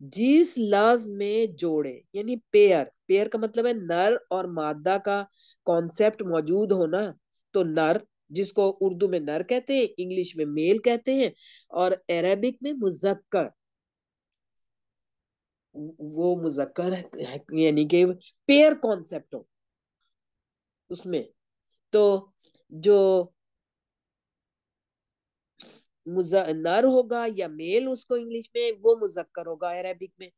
جس لفظ میں جوڑے، یعنی پیئر، پیئر کا مطلب ہے نر اور مادہ کا کانسیپٹ موجود ہونا. تو نر، جس کو اردو میں نر کہتے ہیں، انگلش میں میل کہتے ہیں، اور عربک میں مذکر، وہ مذکر ہے، یعنی کہ پیئر کانسیپٹ ہو اس میں. تو جو نر ہوگا یا میل، اس کو انگلش میں وہ مذکر ہوگا عربک میں.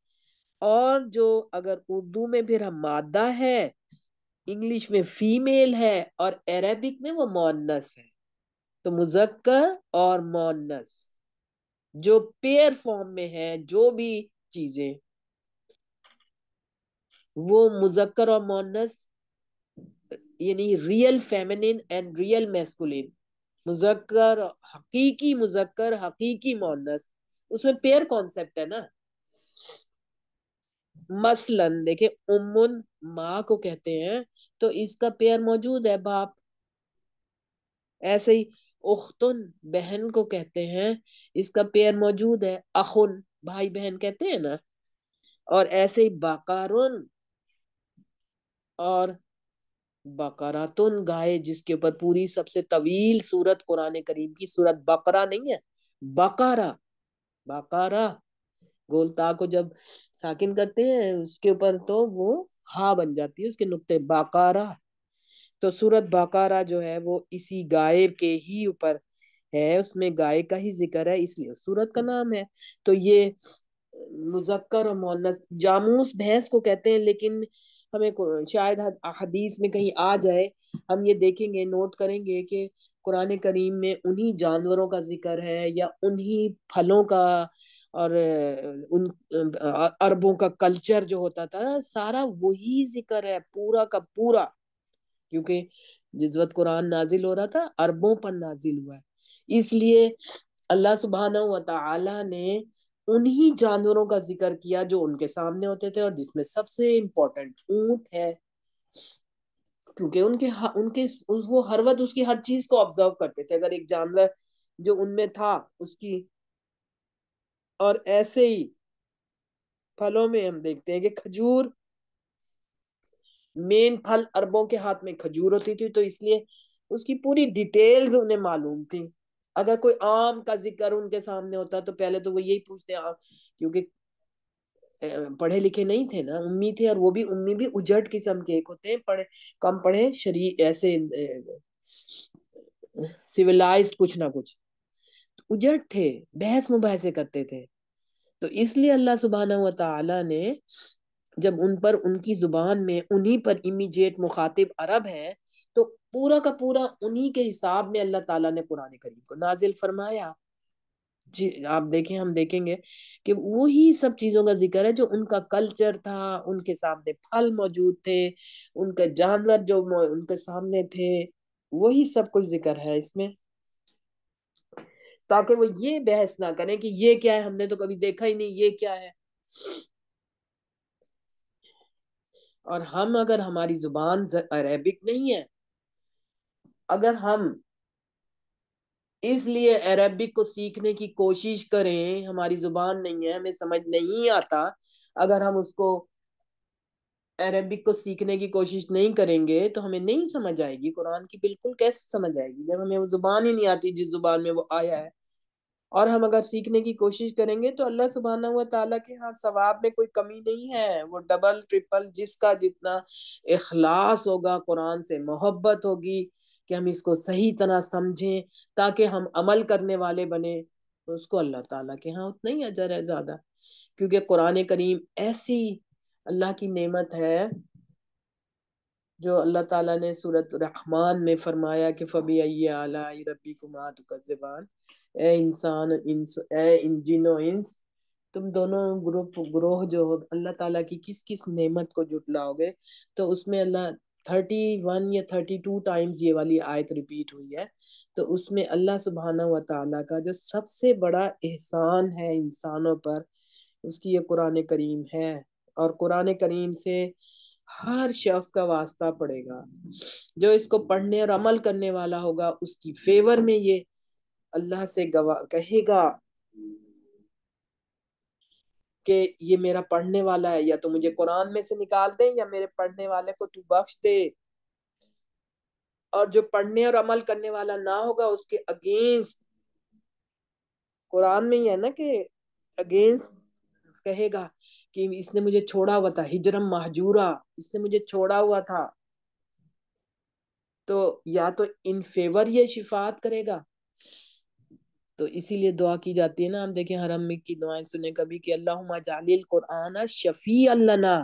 اور جو اگر اردو میں پھر ہم مادہ ہے، انگلش میں فیمیل ہے، اور عربک میں وہ مؤنث ہے. تو مذکر اور مؤنث جو پیئر فارم میں ہے، جو بھی چیزیں، وہ مذکر اور مؤنث، یعنی real feminine and real masculine, مذکر حقیقی مذکر، حقیقی مؤنث، اس میں پیئر کانسیپٹ ہے نا. مثلاً دیکھیں، امن ماں کو کہتے ہیں تو اس کا پیئر موجود ہے باپ. ایسے ہی اختن بہن کو کہتے ہیں، اس کا پیئر موجود ہے اخن، بھائی بہن کہتے ہیں نا. اور ایسے ہی باقارن اور بقراتن، گائے، جس کے اوپر پوری سب سے طویل سورت قرآن کریم کی سورت بقرہ نہیں ہے، بقرہ، بقرہ، گولتا کو جب ساکن کرتے ہیں اس کے اوپر تو وہ ہا بن جاتی ہے اس کے نقطے، بقرہ. تو سورت بقرہ جو ہے وہ اسی گائے کے ہی اوپر ہے، اس میں گائے کا ہی ذکر ہے، اس لیے سورت کا نام ہے. تو یہ مذکر اور مؤنث، جاموس بھینس کو کہتے ہیں، لیکن ہمیں شاید حدیث میں کہیں آ جائے، ہم یہ دیکھیں گے، نوٹ کریں گے کہ قرآن کریم میں انہی جانوروں کا ذکر ہے، یا انہی پھلوں کا، اور ان عربوں کا کلچر جو ہوتا تھا سارا وہی ذکر ہے پورا کا پورا. کیونکہ جس وقت قرآن نازل ہو رہا تھا عربوں پر نازل ہوا ہے، اس لیے اللہ سبحانہ و تعالی نے انہی جانوروں کا ذکر کیا جو ان کے سامنے ہوتے تھے، اور جس میں سب سے امپورٹنٹ اونٹ ہے. کیونکہ ان کے وہ ہر وقت اس کی ہر چیز کو آبزرو کرتے تھے، اگر ایک جانور جو ان میں تھا اس کی. اور ایسے ہی پھلوں میں ہم دیکھتے ہیں کہ کھجور، مین پھل عربوں کے ہاتھ میں کھجور ہوتی تھی، تو اس لیے اس کی پوری ڈیٹیلز انہیں معلوم تھی. اگر کوئی آم کا ذکر ان کے سامنے ہوتا تو پہلے تو وہ یہی پوچھتے ہیں، کیونکہ پڑھے لکھے نہیں تھے نا، امی تھے، اور وہ بھی امی بھی اجڑ قسم کے ایک ہوتے ہیں، پڑھے کم پڑھے ایسے سیولائزڈ کچھ نہ کچھ اجڑ تھے، بحث مباحثے کرتے تھے. تو اس لیے اللہ سبحانہ و تعالی نے جب ان پر ان کی زبان میں انہی پر امیجیٹ مخاطب عرب ہے، تو پورا کا پورا انہی کے حساب میں اللہ تعالیٰ نے قرآن کریم کو نازل فرمایا. جی آپ دیکھیں، ہم دیکھیں گے کہ وہی سب چیزوں کا ذکر ہے جو ان کا کلچر تھا، ان کے سامنے پھل موجود تھے، ان کے جانور جو ان کے سامنے تھے، وہی سب کچھ ذکر ہے اس میں، تاکہ وہ یہ بحث نہ کریں کہ یہ کیا ہے، ہم نے تو کبھی دیکھا ہی نہیں، یہ کیا ہے. اور ہم اگر ہماری زبان عربک نہیں ہے، اگر ہم اس لیے عربک کو سیکھنے کی کوشش کریں، ہماری زبان نہیں ہے، ہمیں سمجھ نہیں آتا، اگر ہم اس کو عربک کو سیکھنے کی کوشش نہیں کریں گے تو ہمیں نہیں سمجھ آئے گی قرآن کی. بالکل کیسے سمجھ آئے گی جب ہمیں وہ زبان ہی نہیں آتی جس زبان میں وہ آیا ہے. اور ہم اگر سیکھنے کی کوشش کریں گے تو اللہ سبحانہ و تعالیٰ کے ہاں ثواب میں کوئی کمی نہیں ہے، وہ ڈبل ٹرپل، جس کا جتنا اخلاص ہوگا، قرآن سے محبت ہوگی کہ ہم اس کو صحیح طرح سمجھیں تاکہ ہم عمل کرنے والے بنیں، تو اس کو اللہ تعالیٰ کے ہاں اتنا ہی اجر ہے زیادہ. کیونکہ قرآن کریم ایسی اللہ کی نعمت ہے جو اللہ تعالیٰ نے سورۃ الرحمن میں فرمایا کہ فَبِأَيِّ آلَاءِ رَبِّكُمَا تُكَذِّبَانِ، اے انسان، جن و انس، تم دونوں گروہ جو ہو اللہ تعالیٰ کی کس کس نعمت کو جھٹلاؤ گے. تو اس میں اللہ 31 یا 32 ٹائمز یہ والی آیت ریپیٹ ہوئی ہے. تو اس میں اللہ سبحانہ و تعالیٰ کا جو سب سے بڑا احسان ہے انسانوں پر، اس کی یہ قرآن کریم ہے. اور قرآن کریم سے ہر شخص کا واسطہ پڑے گا، جو اس کو پڑھنے اور عمل کرنے والا ہوگا، اس کی فیور میں یہ اللہ سے کہے گا کہ یہ میرا پڑھنے والا ہے، یا تو مجھے قرآن میں سے نکال دیں یا میرے پڑھنے والے کو تو بخش دے، اور جو پڑھنے اور عمل کرنے والا نہ ہوگا اس کے اگینسٹ، قرآن میں ہی ہے نا کہ اگینسٹ کہے گا کہ اس نے مجھے چھوڑا ہوا تھا، ہجرم مہجورا، اس نے مجھے چھوڑا ہوا تھا، تو یا تو ان فیور یہ شفاعت کرے گا. تو اسی لیے دعا کی جاتی ہے نا، ہم دیکھیں حرم میں کی دعائیں سنیں کبھی کہ اللہم اجعل القرآن شفیعا لنا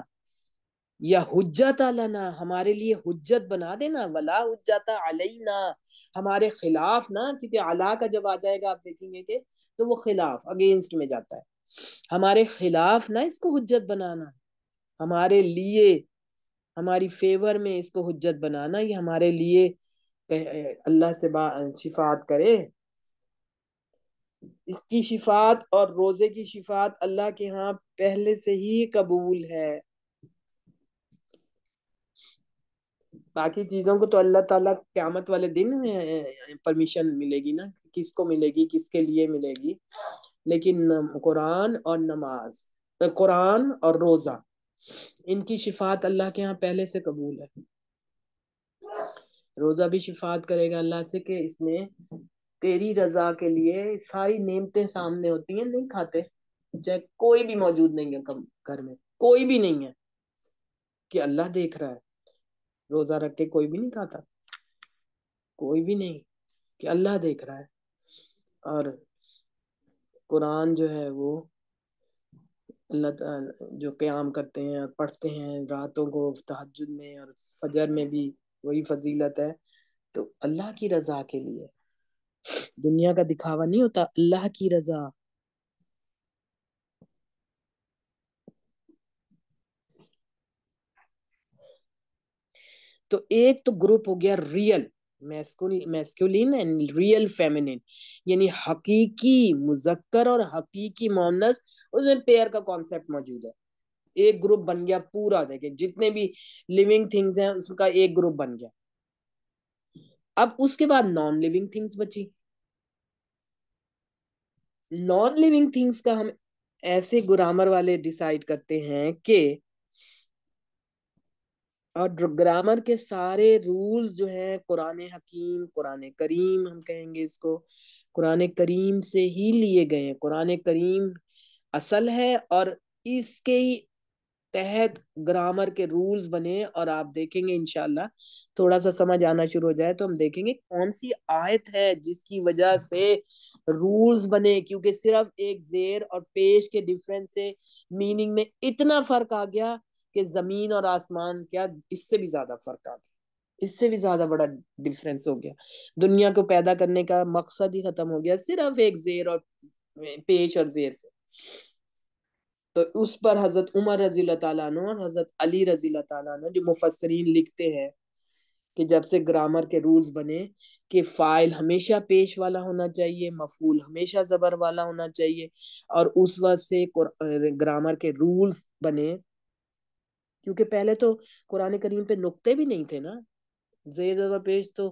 یا حجت لنا، ہمارے لیے حجت بنا دینا، ولا حجت علینا، ہمارے خلاف نہ، کیونکہ علا کا جب آ جائے گا آپ دیکھیں گے کہ تو وہ خلاف اگینسٹ میں جاتا ہے، ہمارے خلاف نہ اس کو حجت بنانا، ہمارے لیے ہماری فیور میں اس کو حجت بنانا، یہ ہمارے لیے اللہ سے شفاعت کرے. اس کی شفاعت اور روزے کی شفاعت اللہ کے ہاں پہلے سے ہی قبول ہے. باقی چیزوں کو تو اللہ تعالیٰ قیامت والے دن پرمیشن ملے گی نا، کس کو ملے گی، کس کے لیے ملے گی. لیکن قرآن اور نماز، قرآن اور روزہ، ان کی شفاعت اللہ کے ہاں پہلے سے قبول ہے. روزہ بھی شفاعت کرے گا اللہ سے کہ اس نے تیری رضا کے لیے ساری نعمتیں سامنے ہوتی ہیں، نہیں کھاتے، چاہے کوئی بھی موجود نہیں ہے گھر میں، کوئی بھی نہیں ہے، کہ اللہ دیکھ رہا ہے، روزہ رکھ کے کوئی بھی نہیں کھاتا، کوئی بھی نہیں، کہ اللہ دیکھ رہا ہے. اور قرآن جو ہے وہ اللہ تعالیٰ جو قیام کرتے ہیں اور پڑھتے ہیں راتوں کو تہجد میں اور فجر میں بھی، وہی فضیلت ہے. تو اللہ کی رضا کے لیے، دنیا کا دکھاوا نہیں ہوتا، اللہ کی رضا. تو ایک تو گروپ ہو گیا ریئل میسکولین اینڈ ریئل فیمینین، یعنی حقیقی مذکر اور حقیقی مؤنث، اس میں پیئر کا کانسیپٹ موجود ہے. ایک گروپ بن گیا پورا، دیکھیں جتنے بھی لیونگ تھنگز ہیں اس کا ایک گروپ بن گیا. اب اس کے بعد نان لیونگ تھنگز بچی. نان لیونگ تھنگز کا ہم ایسے گرامر والے ڈیسائیڈ کرتے ہیں کہ، اور گرامر کے سارے رولز جو ہیں قرآن حکیم، قرآن کریم ہم کہیں گے اس کو، قرآن کریم سے ہی لیے گئے ہیں. قرآن کریم اصل ہے اور اس کے ہی تحت گرامر کے رولز بنے. اور آپ دیکھیں گے انشاءاللہ تھوڑا سا سمجھ آنا شروع ہو جائے تو ہم دیکھیں گے کون سی آیت ہے جس کی وجہ سے رولز بنے، کیونکہ صرف ایک زیر اور پیش کے ڈیفرنس سے میننگ میں اتنا فرق آ گیا کہ زمین اور آسمان، کیا اس سے بھی زیادہ فرق آ گیا، اس سے بھی زیادہ بڑا ڈیفرنس ہو گیا. دنیا کو پیدا کرنے کا مقصد ہی ختم ہو گیا صرف ایک زیر اور پیش اور زیر سے. تو اس پر حضرت عمر رضی اللہ تعالیٰ عنہ اور حضرت علی رضی اللہ تعالیٰ عنہ جو مفسرین لکھتے ہیں کہ جب سے گرامر کے رولز بنے کہ فاعل ہمیشہ پیش والا ہونا چاہیے، مفعول ہمیشہ زبر والا ہونا چاہیے، اور اس وقت سے گرامر کے رولز بنے. کیونکہ پہلے تو قرآن کریم پہ نقطے بھی نہیں تھے نا، زیر زبر پیش تو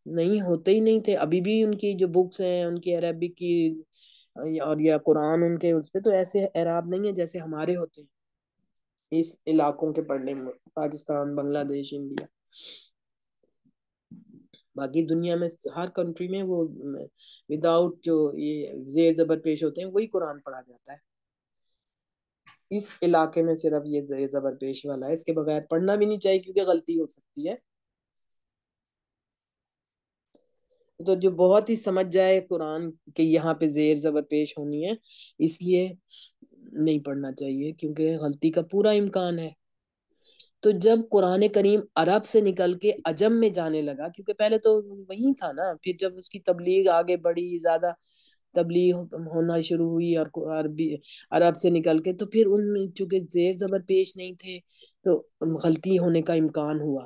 نہیں ہوتے ہی نہیں تھے. ابھی بھی ان کی جو بکس ہیں ان کی عربک کی اور یا قرآن ان کے اس پہ تو ایسے اعراب نہیں ہے جیسے ہمارے ہوتے ہیں اس علاقوں کے پڑھنے میں، پاکستان، بنگلہ دیش، انڈیا. باقی دنیا میں ہر کنٹری میں وہ وداؤٹ جو یہ زیر زبر پیش ہوتے ہیں وہی قرآن پڑھا جاتا ہے. اس علاقے میں صرف یہ زیر زبر پیش والا ہے، اس کے بغیر پڑھنا بھی نہیں چاہیے کیونکہ غلطی ہو سکتی ہے. تو جو بہت ہی سمجھ جائے قرآن کہ یہاں پہ زیر زبر پیش ہونی ہے، اس لیے نہیں پڑھنا چاہیے کیونکہ غلطی کا پورا امکان ہے. تو جب قرآن کریم عرب سے نکل کے عجم میں جانے لگا، کیونکہ پہلے تو وہی تھا نا، پھر جب اس کی تبلیغ آگے بڑھی، زیادہ تبلیغ ہونا شروع ہوئی اور عربی عرب سے نکل کے، تو پھر ان میں چونکہ زیر زبر پیش نہیں تھے تو غلطی ہونے کا امکان ہوا.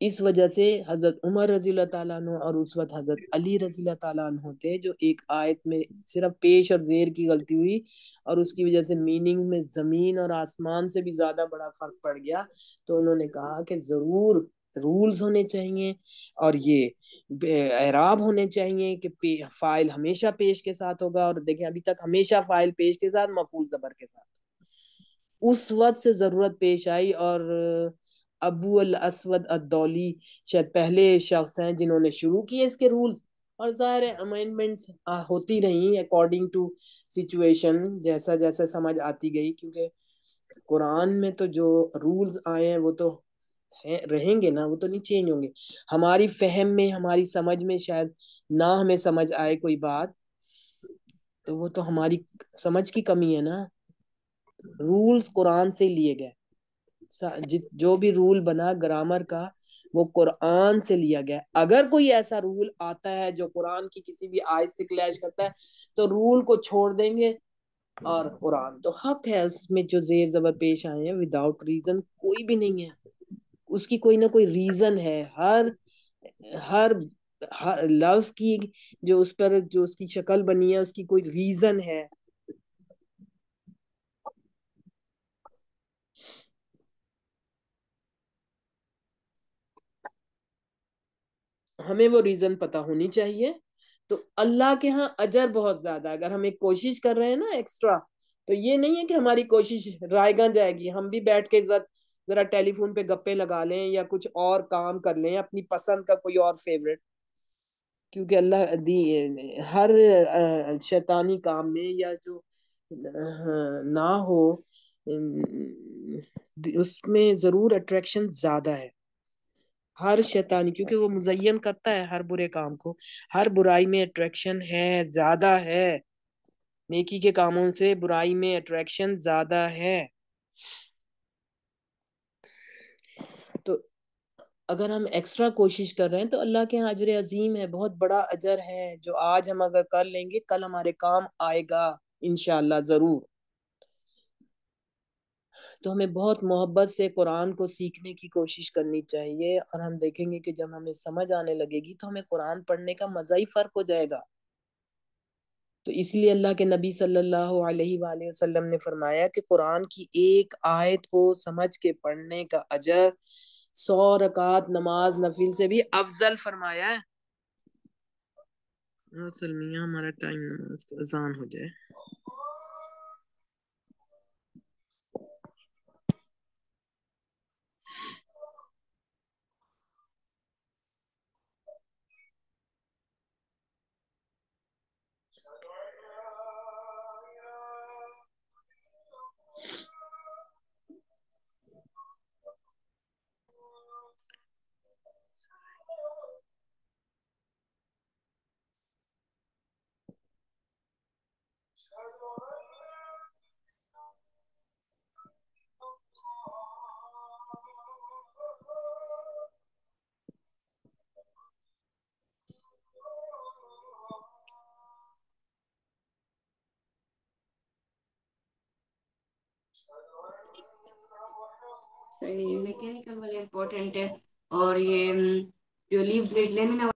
اس وجہ سے حضرت عمر رضی اللہ تعالیٰ عنہ اور اس وقت حضرت علی رضی اللہ تعالیٰ عنہ تھے جو ایک آیت میں صرف پیش اور زیر کی غلطی ہوئی اور اس کی وجہ سے میننگ میں زمین اور آسمان سے بھی زیادہ بڑا فرق پڑ گیا. تو انہوں نے کہا کہ ضرور رولز ہونے چاہیے، اور یہ اعراب ہونے چاہیے کہ فائل ہمیشہ پیش کے ساتھ ہوگا، اور دیکھیں ابھی تک ہمیشہ فائل پیش کے ساتھ مفعول زبر کے ساتھ، اس وقت سے ضرورت پیش آئی، اور ابو الاسود الدولی شاید پہلے شخص ہیں جنہوں نے شروع کیے اس کے رولز، اور ظاہر امینڈمنٹس ہوتی رہیں اکارڈنگ ٹو سچویشن، جیسا جیسا سمجھ آتی گئی، کیونکہ قرآن میں تو جو رولز آئے ہیں وہ تو رہیں گے نا، وہ تو نہیں چینج ہوں گے۔ ہماری فہم میں، ہماری سمجھ میں شاید نہ ہمیں سمجھ آئے کوئی بات، تو وہ تو ہماری سمجھ کی کمی ہے نا۔ رولز قرآن سے لیے گئے، جو بھی رول بنا گرامر کا وہ قرآن سے لیا گیا۔ اگر کوئی ایسا رول آتا ہے جو قرآن کی کسی بھی آیت سے کلیش کرتا ہے تو رول کو چھوڑ دیں گے، اور قرآن تو حق ہے، اس میں جو زیر زبر پیش آئے ہیں وداؤٹ ریزن کوئی بھی نہیں ہے، اس کی کوئی نہ کوئی ریزن ہے، ہر لفظ کی جو اس پر جو اس کی شکل بنی ہے اس کی کوئی ریزن ہے۔ ہمیں وہ ریزن پتا ہونی چاہیے، تو اللہ کے ہاں اجر بہت زیادہ ہے۔ اگر ہم ایک کوشش کر رہے ہیں نا ایکسٹرا، تو یہ نہیں ہے کہ ہماری کوشش رائے گاں جائے گی، ہم بھی بیٹھ کے ذرا ٹیلی فون پہ گپے لگا لیں یا کچھ اور کام کر لیں اپنی پسند کا کوئی اور فیوریٹ، کیونکہ اللہ ہر شیطانی کام میں یا جو نہ ہو اس میں ضرور اٹریکشن زیادہ ہے، ہر شیطانی، کیونکہ وہ مزین کرتا ہے ہر برے کام کو، ہر برائی میں اٹریکشن ہے، زیادہ ہے، نیکی کے کاموں سے برائی میں اٹریکشن زیادہ ہے۔ تو اگر ہم ایکسٹرا کوشش کر رہے ہیں تو اللہ کے ہاں اجر عظیم ہے، بہت بڑا اجر ہے، جو آج ہم اگر کر لیں گے کل ہمارے کام آئے گا انشاءاللہ ضرور۔ تو ہمیں بہت محبت سے قرآن کو سیکھنے کی کوشش کرنی چاہیے، اور ہم دیکھیں گے کہ جب ہمیں سمجھ آنے لگے گی تو ہمیں قرآن پڑھنے کا مزہ ہی فرق ہو جائے گا۔ تو اس لیے اللہ کے نبی صلی اللہ علیہ وآلہ وسلم نے فرمایا کہ قرآن کی ایک آیت کو سمجھ کے پڑھنے کا اجر 100 رکعت نماز نفل سے بھی افضل فرمایا ہے۔ سلمیہ ہمارا ٹائم نماز کا اذان ہو جائے۔ صحیح، میکینیکل والا امپورٹینٹ ہے، اور یہ جو لیو گریڈ لیمنا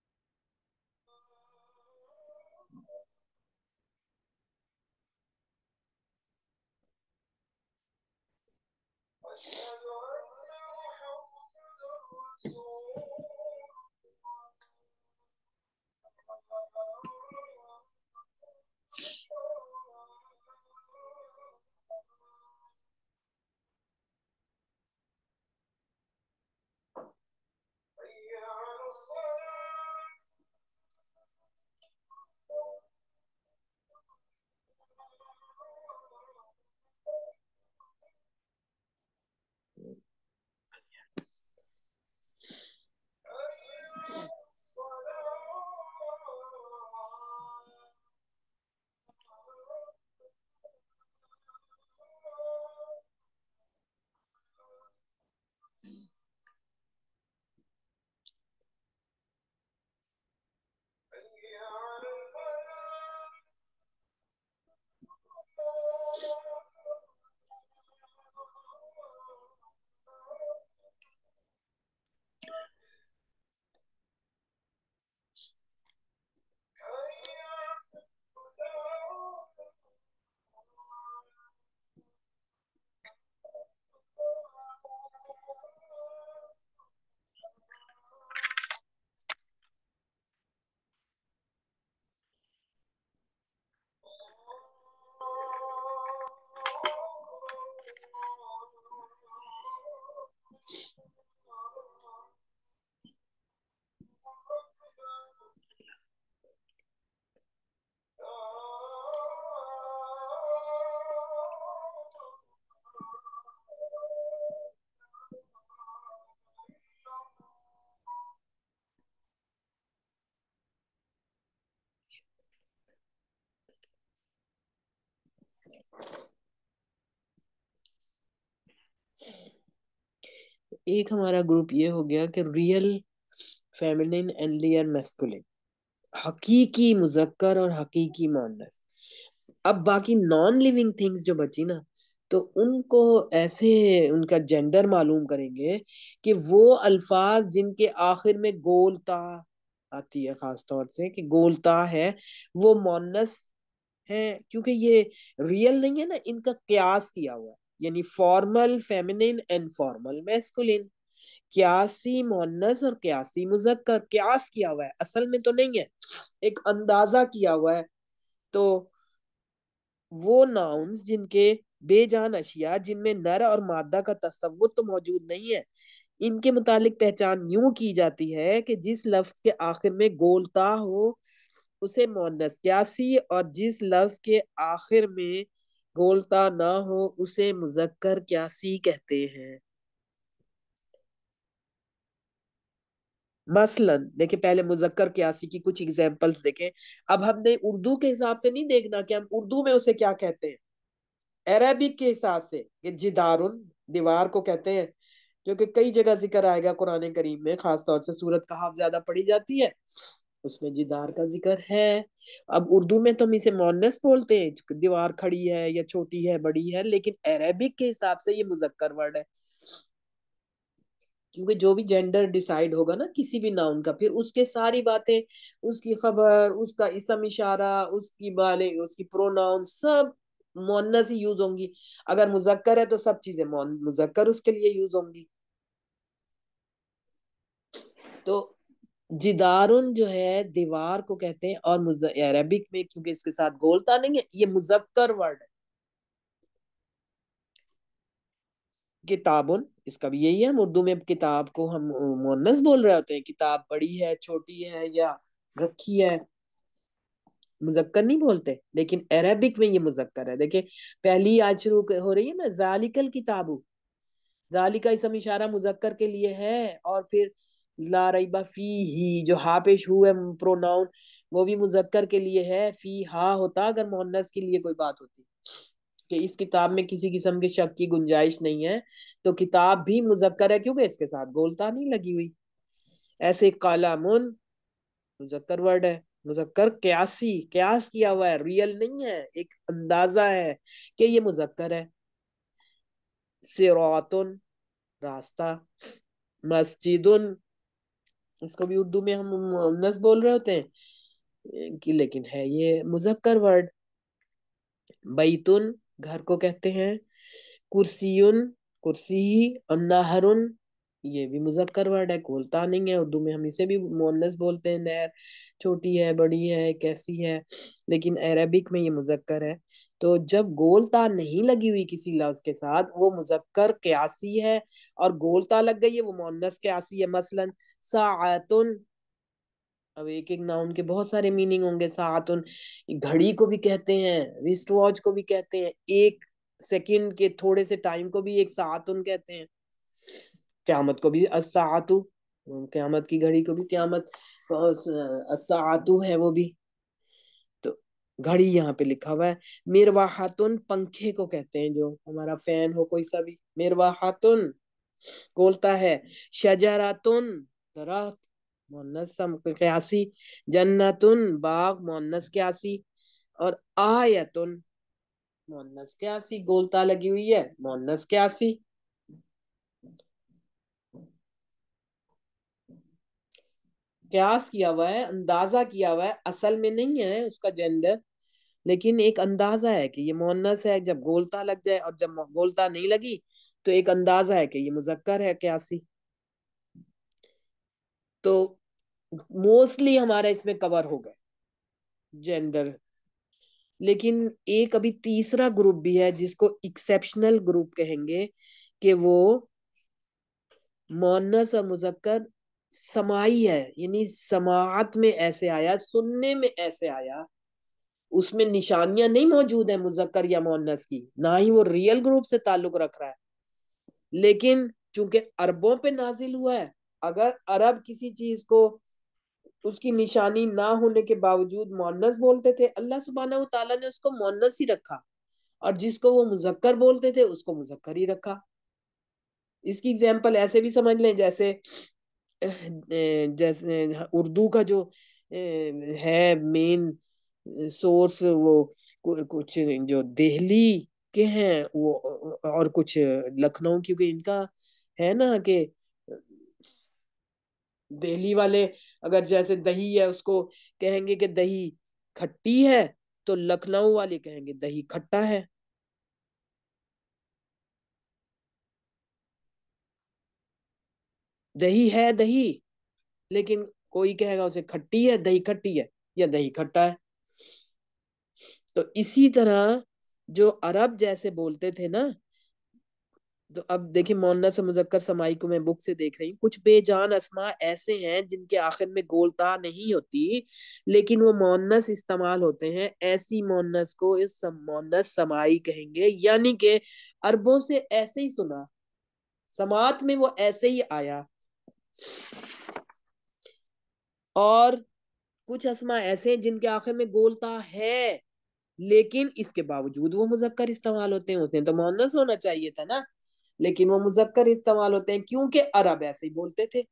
ایک ہمارا گروپ یہ ہو گیا کہ real feminine and layer masculine, حقیقی مذکر اور حقیقی مؤنث۔ اب باقی نان لیونگ تھنگس جو بچی نا، تو ان کو ایسے ان کا جینڈر معلوم کریں گے کہ وہ الفاظ جن کے آخر میں گولتا آتی ہے، خاص طور سے کہ گولتا ہے، وہ مؤنث ہیں، کیونکہ یہ ریئل نہیں ہے نا، ان کا قیاس کیا ہوا ہے، یعنی formal feminine and formal masculine, قیاسی مؤنث اور قیاسی مذکر، قیاس کیا ہوا ہے، اصل میں تو نہیں ہے، ایک اندازہ کیا ہوا ہے۔ تو وہ ناؤنز جن کے بے جان اشیاء، جن میں نر اور مادہ کا تصور تو موجود نہیں ہے، ان کے متعلق پہچان یوں کی جاتی ہے کہ جس لفظ کے آخر میں گولتا ہو اسے مؤنث قیاسی، اور جس لفظ کے آخر میں گولتا نہ ہو اسے مذکر قیاسی کہتے ہیں۔ مثلا دیکھیں، پہلے مذکر قیاسی کی کچھ ایگزامپلس دیکھیں۔ اب ہم نے اردو کے حساب سے نہیں دیکھنا کہ ہم اردو میں اسے کیا کہتے ہیں، عربک کے حساب سے کہ جدارن، دیوار کو کہتے ہیں، کیونکہ کئی جگہ ذکر آئے گا قرآن کریم میں، خاص طور سے سورۃ کہف زیادہ پڑھی جاتی ہے، اس میں جدار کا ذکر ہے۔ اب اردو میں تو ہم اسے مؤنث بولتے ہیں، دیوار کھڑی ہے یا چھوٹی ہے بڑی ہے، لیکن عربک کے حساب سے یہ مذکر ورڈ ہے، کیونکہ جو بھی جینڈر ڈیسائیڈ ہوگا نا کسی بھی ناؤن کا، پھر اس کے ساری باتیں، اس کی خبر، اس کا اسم اشارہ، اس کی بالے، اس کی پروناؤن، سب مؤنث ہی یوز ہوں گی۔ اگر مذکر ہے تو سب چیزیں مذکر اس کے لیے یوز ہوں گی۔ تو جدارن جو ہے دیوار کو کہتے ہیں، اور عربک میں کیونکہ اس کے ساتھ گولتا نہیں ہے، یہ مذکر ورڈ ہے۔ کتابن، اس کا بھی یہی ہے، ہم اردو میں کتاب کو ہم مؤنث بول رہے ہوتے ہیں، کتاب بڑی ہے، چھوٹی ہے یا رکھی ہے، مذکر نہیں بولتے، لیکن عربک میں یہ مذکر ہے۔ دیکھیں پہلی آیت شروع ہو رہی ہے نا، ذالک الکتاب، ذالک اسم اشارہ مذکر کے لیے ہے، اور پھر لا ریب فیہ جو ہا پیش ہو ہے پروناؤن، وہ بھی مذکر کے لیے ہے، فی ہا ہوتا اگر مؤنث کے لیے کوئی بات ہوتی کہ اس کتاب میں کسی قسم کے شک کی گنجائش نہیں ہے، تو کتاب بھی مذکر ہے کیونکہ اس کے ساتھ گولتا نہیں لگی ہوئی۔ ایسے قلمن مذکر ورڈ ہے، مذکر قیاسی، قیاس کیا ہوا ہے، ریئل نہیں ہے، ایک اندازہ ہے کہ یہ مذکر ہے۔ صراط، راستہ، مسجد، اس کو بھی اردو میں ہم مؤنث بول رہے ہوتے ہیں لیکن ہے یہ مذکر ورڈ۔ بیتن، گھر کو کہتے ہیں، کرسیون، کرسی، اور نہرن، یہ بھی مذکر ورڈ ہے، گولتا نہیں ہے، اردو میں ہم اسے بھی مؤنث بولتے ہیں، نہر چھوٹی ہے، بڑی ہے، کیسی ہے، لیکن عربک میں یہ مذکر ہے۔ تو جب گولتا نہیں لگی ہوئی کسی لفظ کے ساتھ وہ مذکر قیاسی ہے، اور گولتا لگ گئی ہے وہ مؤنث قیاسی ہے۔ مثلا ساعتن، اب ایک ایک ناؤن کے بہت سارے میننگ ہوں گے۔ ساعتن، گھڑی کو بھی کہتے ہیں، رسٹ واچ کو بھی کہتے ہیں، ایک سیکنڈ کے تھوڑے سے ٹائم کو بھی ایک ساعتن کہتے ہیں۔ قیامت کو بھی الساعۃ، قیامت کی گھڑی کو بھی قیامت الساعۃ ہے وہ بھی۔ تو گھڑی یہاں پہ لکھا ہوا ہے۔ مرواحتن، پنکھے کو کہتے ہیں، جو ہمارا فین ہو کوئی سا بھی، مرواحتن بولتا ہے۔ شجراتن، درخت، مؤنث قیاسی۔ جنتن، باغ، مؤنث قیاسی۔ اور آیتن، مؤنث قیاسی، گولتا لگی ہوئی ہے، مؤنث قیاسی۔ قیاس کیا ہوا ہے، اندازہ کیا ہوا ہے، اصل میں نہیں ہے اس کا جینڈر، لیکن ایک اندازہ ہے کہ یہ مؤنث ہے جب گولتا لگ جائے، اور جب گولتا نہیں لگی تو ایک اندازہ ہے کہ یہ مذکر ہے قیاسی۔ تو موسٹلی ہمارا اس میں کور ہو گئے جینڈر، لیکن ایک ابھی تیسرا گروپ بھی ہے جس کو ایکسیپشنل گروپ کہیں گے، کہ وہ مؤنث اور مذکر سماعی ہے، یعنی سماعت میں ایسے آیا، سننے میں ایسے آیا، اس میں نشانیاں نہیں موجود ہیں مذکر یا مؤنث کی، نہ ہی وہ ریئل گروپ سے تعلق رکھ رہا ہے، لیکن چونکہ عربوں پہ نازل ہوا ہے، اگر عرب کسی چیز کو اس کی نشانی نہ ہونے کے باوجود مؤنث بولتے تھے، اللہ سبحانہ و تعالیٰ نے اس کو مؤنث ہی رکھا، اور جس کو وہ مذکر بولتے تھے اس کو مذکر ہی رکھا. اس کی اگزامپل ایسے بھی سمجھ لیں جیسے جیسے اردو کا جو ہے مین سورس وہ کچھ جو دہلی کے ہیں وہ اور کچھ لکھنؤ، کیونکہ ان کا ہے نا کہ دہلی والے اگر جیسے دہی ہے اس کو کہیں گے کہ دہی کھٹی ہے، تو لکھنؤ والے کہیں گے دہی کھٹا ہے. دہی ہے دہی، لیکن کوئی کہے گا اسے کھٹی ہے، دہی کھٹی ہے یا دہی کھٹا ہے. تو اسی طرح جو عرب جیسے بولتے تھے نا، تو اب دیکھیں مؤنث و مذکر سمائی کو میں بک سے دیکھ رہی ہوں. کچھ بے جان اسما ایسے ہیں جن کے آخر میں گولتا نہیں ہوتی لیکن وہ مؤنث استعمال ہوتے ہیں. ایسی مؤنث کو اس مؤنث سمائی کہیں گے، یعنی کہ عربوں سے ایسے ہی سنا، سماعت میں وہ ایسے ہی آیا. اور کچھ اسما ایسے ہیں جن کے آخر میں گولتا ہے لیکن اس کے باوجود وہ مذکر استعمال ہوتے ہیں تو مؤنث ہونا چاہیے تھا نا، لیکن وہ مذکر استعمال ہوتے ہیں کیونکہ عرب ایسے ہی بولتے تھے.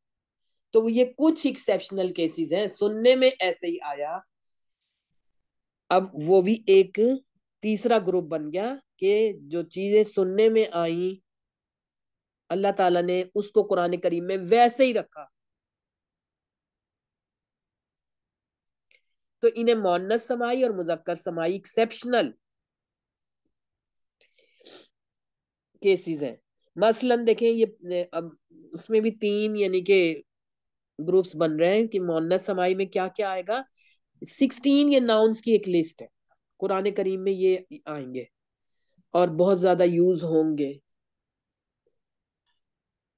تو یہ کچھ ایکسیپشنل کیسز ہیں، سننے میں ایسے ہی آیا. اب وہ بھی ایک تیسرا گروپ بن گیا کہ جو چیزیں سننے میں آئیں اللہ تعالیٰ نے اس کو قرآن کریم میں ویسے ہی رکھا. تو انہیں مؤنث سمائی اور مذکر سمائی ایکسیپشنل کیسز ہیں. مثلا دیکھیں یہ اب اس میں بھی 3 یعنی کہ گروپس بن رہے ہیں کہ مؤنث سمائی میں کیا کیا آئے گا. 16 یہ ناؤنس کی ایک لسٹ ہے، قرآن کریم میں یہ آئیں گے اور بہت زیادہ یوز ہوں گے.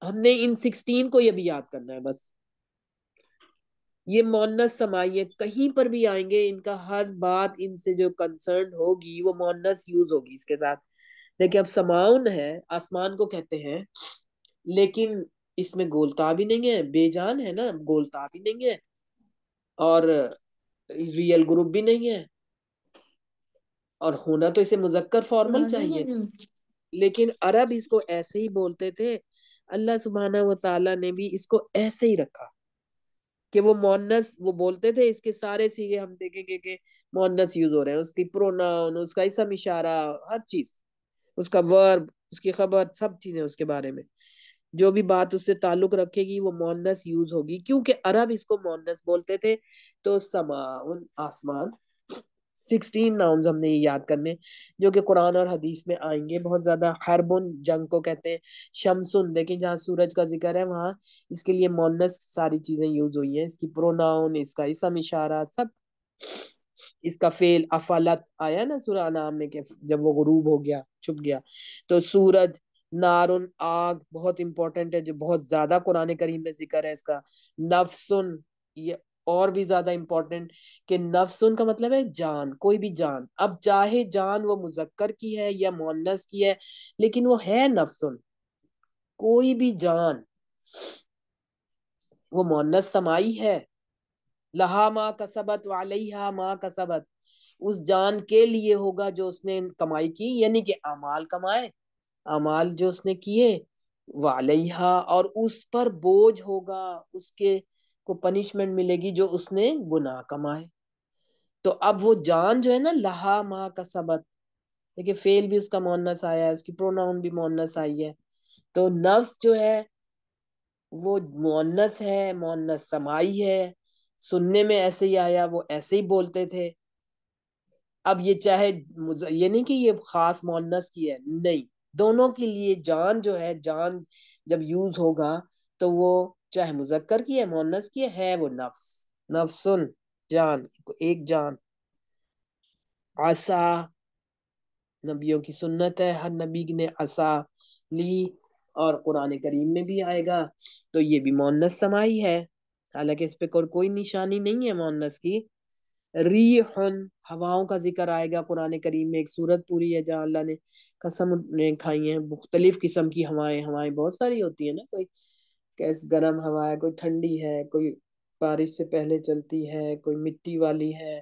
ہم نے ان 16 کو یہ بھی یاد کرنا ہے بس. یہ مؤنث سمائی کہیں پر بھی آئیں گے، ان کا ہر بات ان سے جو کنسرن ہوگی وہ مؤنث یوز ہوگی اس کے ساتھ. دیکھیں اب سماؤن ہے، آسمان کو کہتے ہیں، لیکن اس میں گولتا بھی نہیں ہے، بے جان ہے نا، گولتا بھی نہیں ہے اور ریئل گروپ بھی نہیں ہے، اور ہونا تو اسے مذکر فارمل چاہیے. لیکن عرب اس کو ایسے ہی بولتے تھے. اللہ سبحانہ و تعالیٰ نے بھی اس کو ایسے ہی رکھا کہ وہ مؤنث وہ بولتے تھے. اس کے سارے سیغے ہم دیکھیں گے کہ مؤنث یوز ہو رہے ہیں، اس کی پروناؤن، اس کا اسم اشارہ، ہر چیز، اس کا ورب، اس کی خبر، سب چیزیں اس کے بارے میں جو بھی بات اس سے تعلق رکھے گی وہ مؤنث یوز ہوگی کیونکہ عرب اس کو مؤنث بولتے تھے. تو سماؤن آسمان، 16 ناؤنز ہم نے یہ یاد کرنے جو کہ قرآن اور حدیث میں آئیں گے بہت زیادہ. حربن جنگ کو کہتے ہیں. شمسن دیکھیں جہاں سورج کا ذکر ہے وہاں اس کے لیے مؤنث ساری چیزیں یوز ہوئی ہیں، اس کی پروناؤن، اس کا اسم اشارہ، سب. اس کا فعل افلت آیا نا سورہ انعام میں کہ جب وہ غروب ہو گیا، چھپ گیا. تو سورج، نارن آگ بہت امپورٹنٹ ہے جو بہت زیادہ قرآن کریم میں ذکر ہے اس کا. نفسن یہ اور بھی زیادہ امپورٹنٹ کہ نفسن کا مطلب ہے جان، کوئی بھی جان. اب چاہے جان وہ مذکر کی ہے یا مؤنث کی ہے لیکن وہ ہے نفسن، کوئی بھی جان وہ مؤنث سمائی ہے. لہا ما کسبت وعلیہا ما کسبت، اس جان کے لیے ہوگا جو اس نے کمائی کی، یعنی کہ اعمال کمائے، اعمال جو اس نے کیے، وعلیہا اور اس پر بوجھ ہوگا، اس کے کو پنشمنٹ ملے گی جو اس نے گناہ کمائے. تو اب وہ جان جو ہے نا لہا ما کسبت، دیکھیں فعل بھی اس کا مؤنث آیا ہے، اس کی پروناؤن بھی مؤنث آئی ہے. تو نفس جو ہے وہ مؤنث ہے، مؤنث سمائی ہے، سننے میں ایسے ہی آیا، وہ ایسے ہی بولتے تھے. اب یہ چاہے یہ نہیں کہ یہ خاص مؤنث کی ہے، نہیں، دونوں کے لیے جان جو ہے، جان جب یوز ہوگا تو وہ چاہے مذکر کی ہے مؤنث کی ہے وہ نفس، نفسن جان، ایک جان. عصا نبیوں کی سنت ہے، ہر نبی نے عصا لی اور قرآن کریم میں بھی آئے گا. تو یہ بھی مؤنث سمائی ہے، حالانکہ اس پہ کوئی نشانی نہیں ہے مؤنث کی. ریحن ہواؤں کا ذکر آئے گا قرآن کریم میں، ایک سورت پوری ہے جہاں اللہ نے قسم نے کھائی ہیں مختلف قسم کی ہوائیں. ہوائیں بہت ساری ہوتی ہیں نا، کوئی کیس گرم ہوا ہے، کوئی ٹھنڈی ہے، کوئی بارش سے پہلے چلتی ہے، کوئی مٹی والی ہے،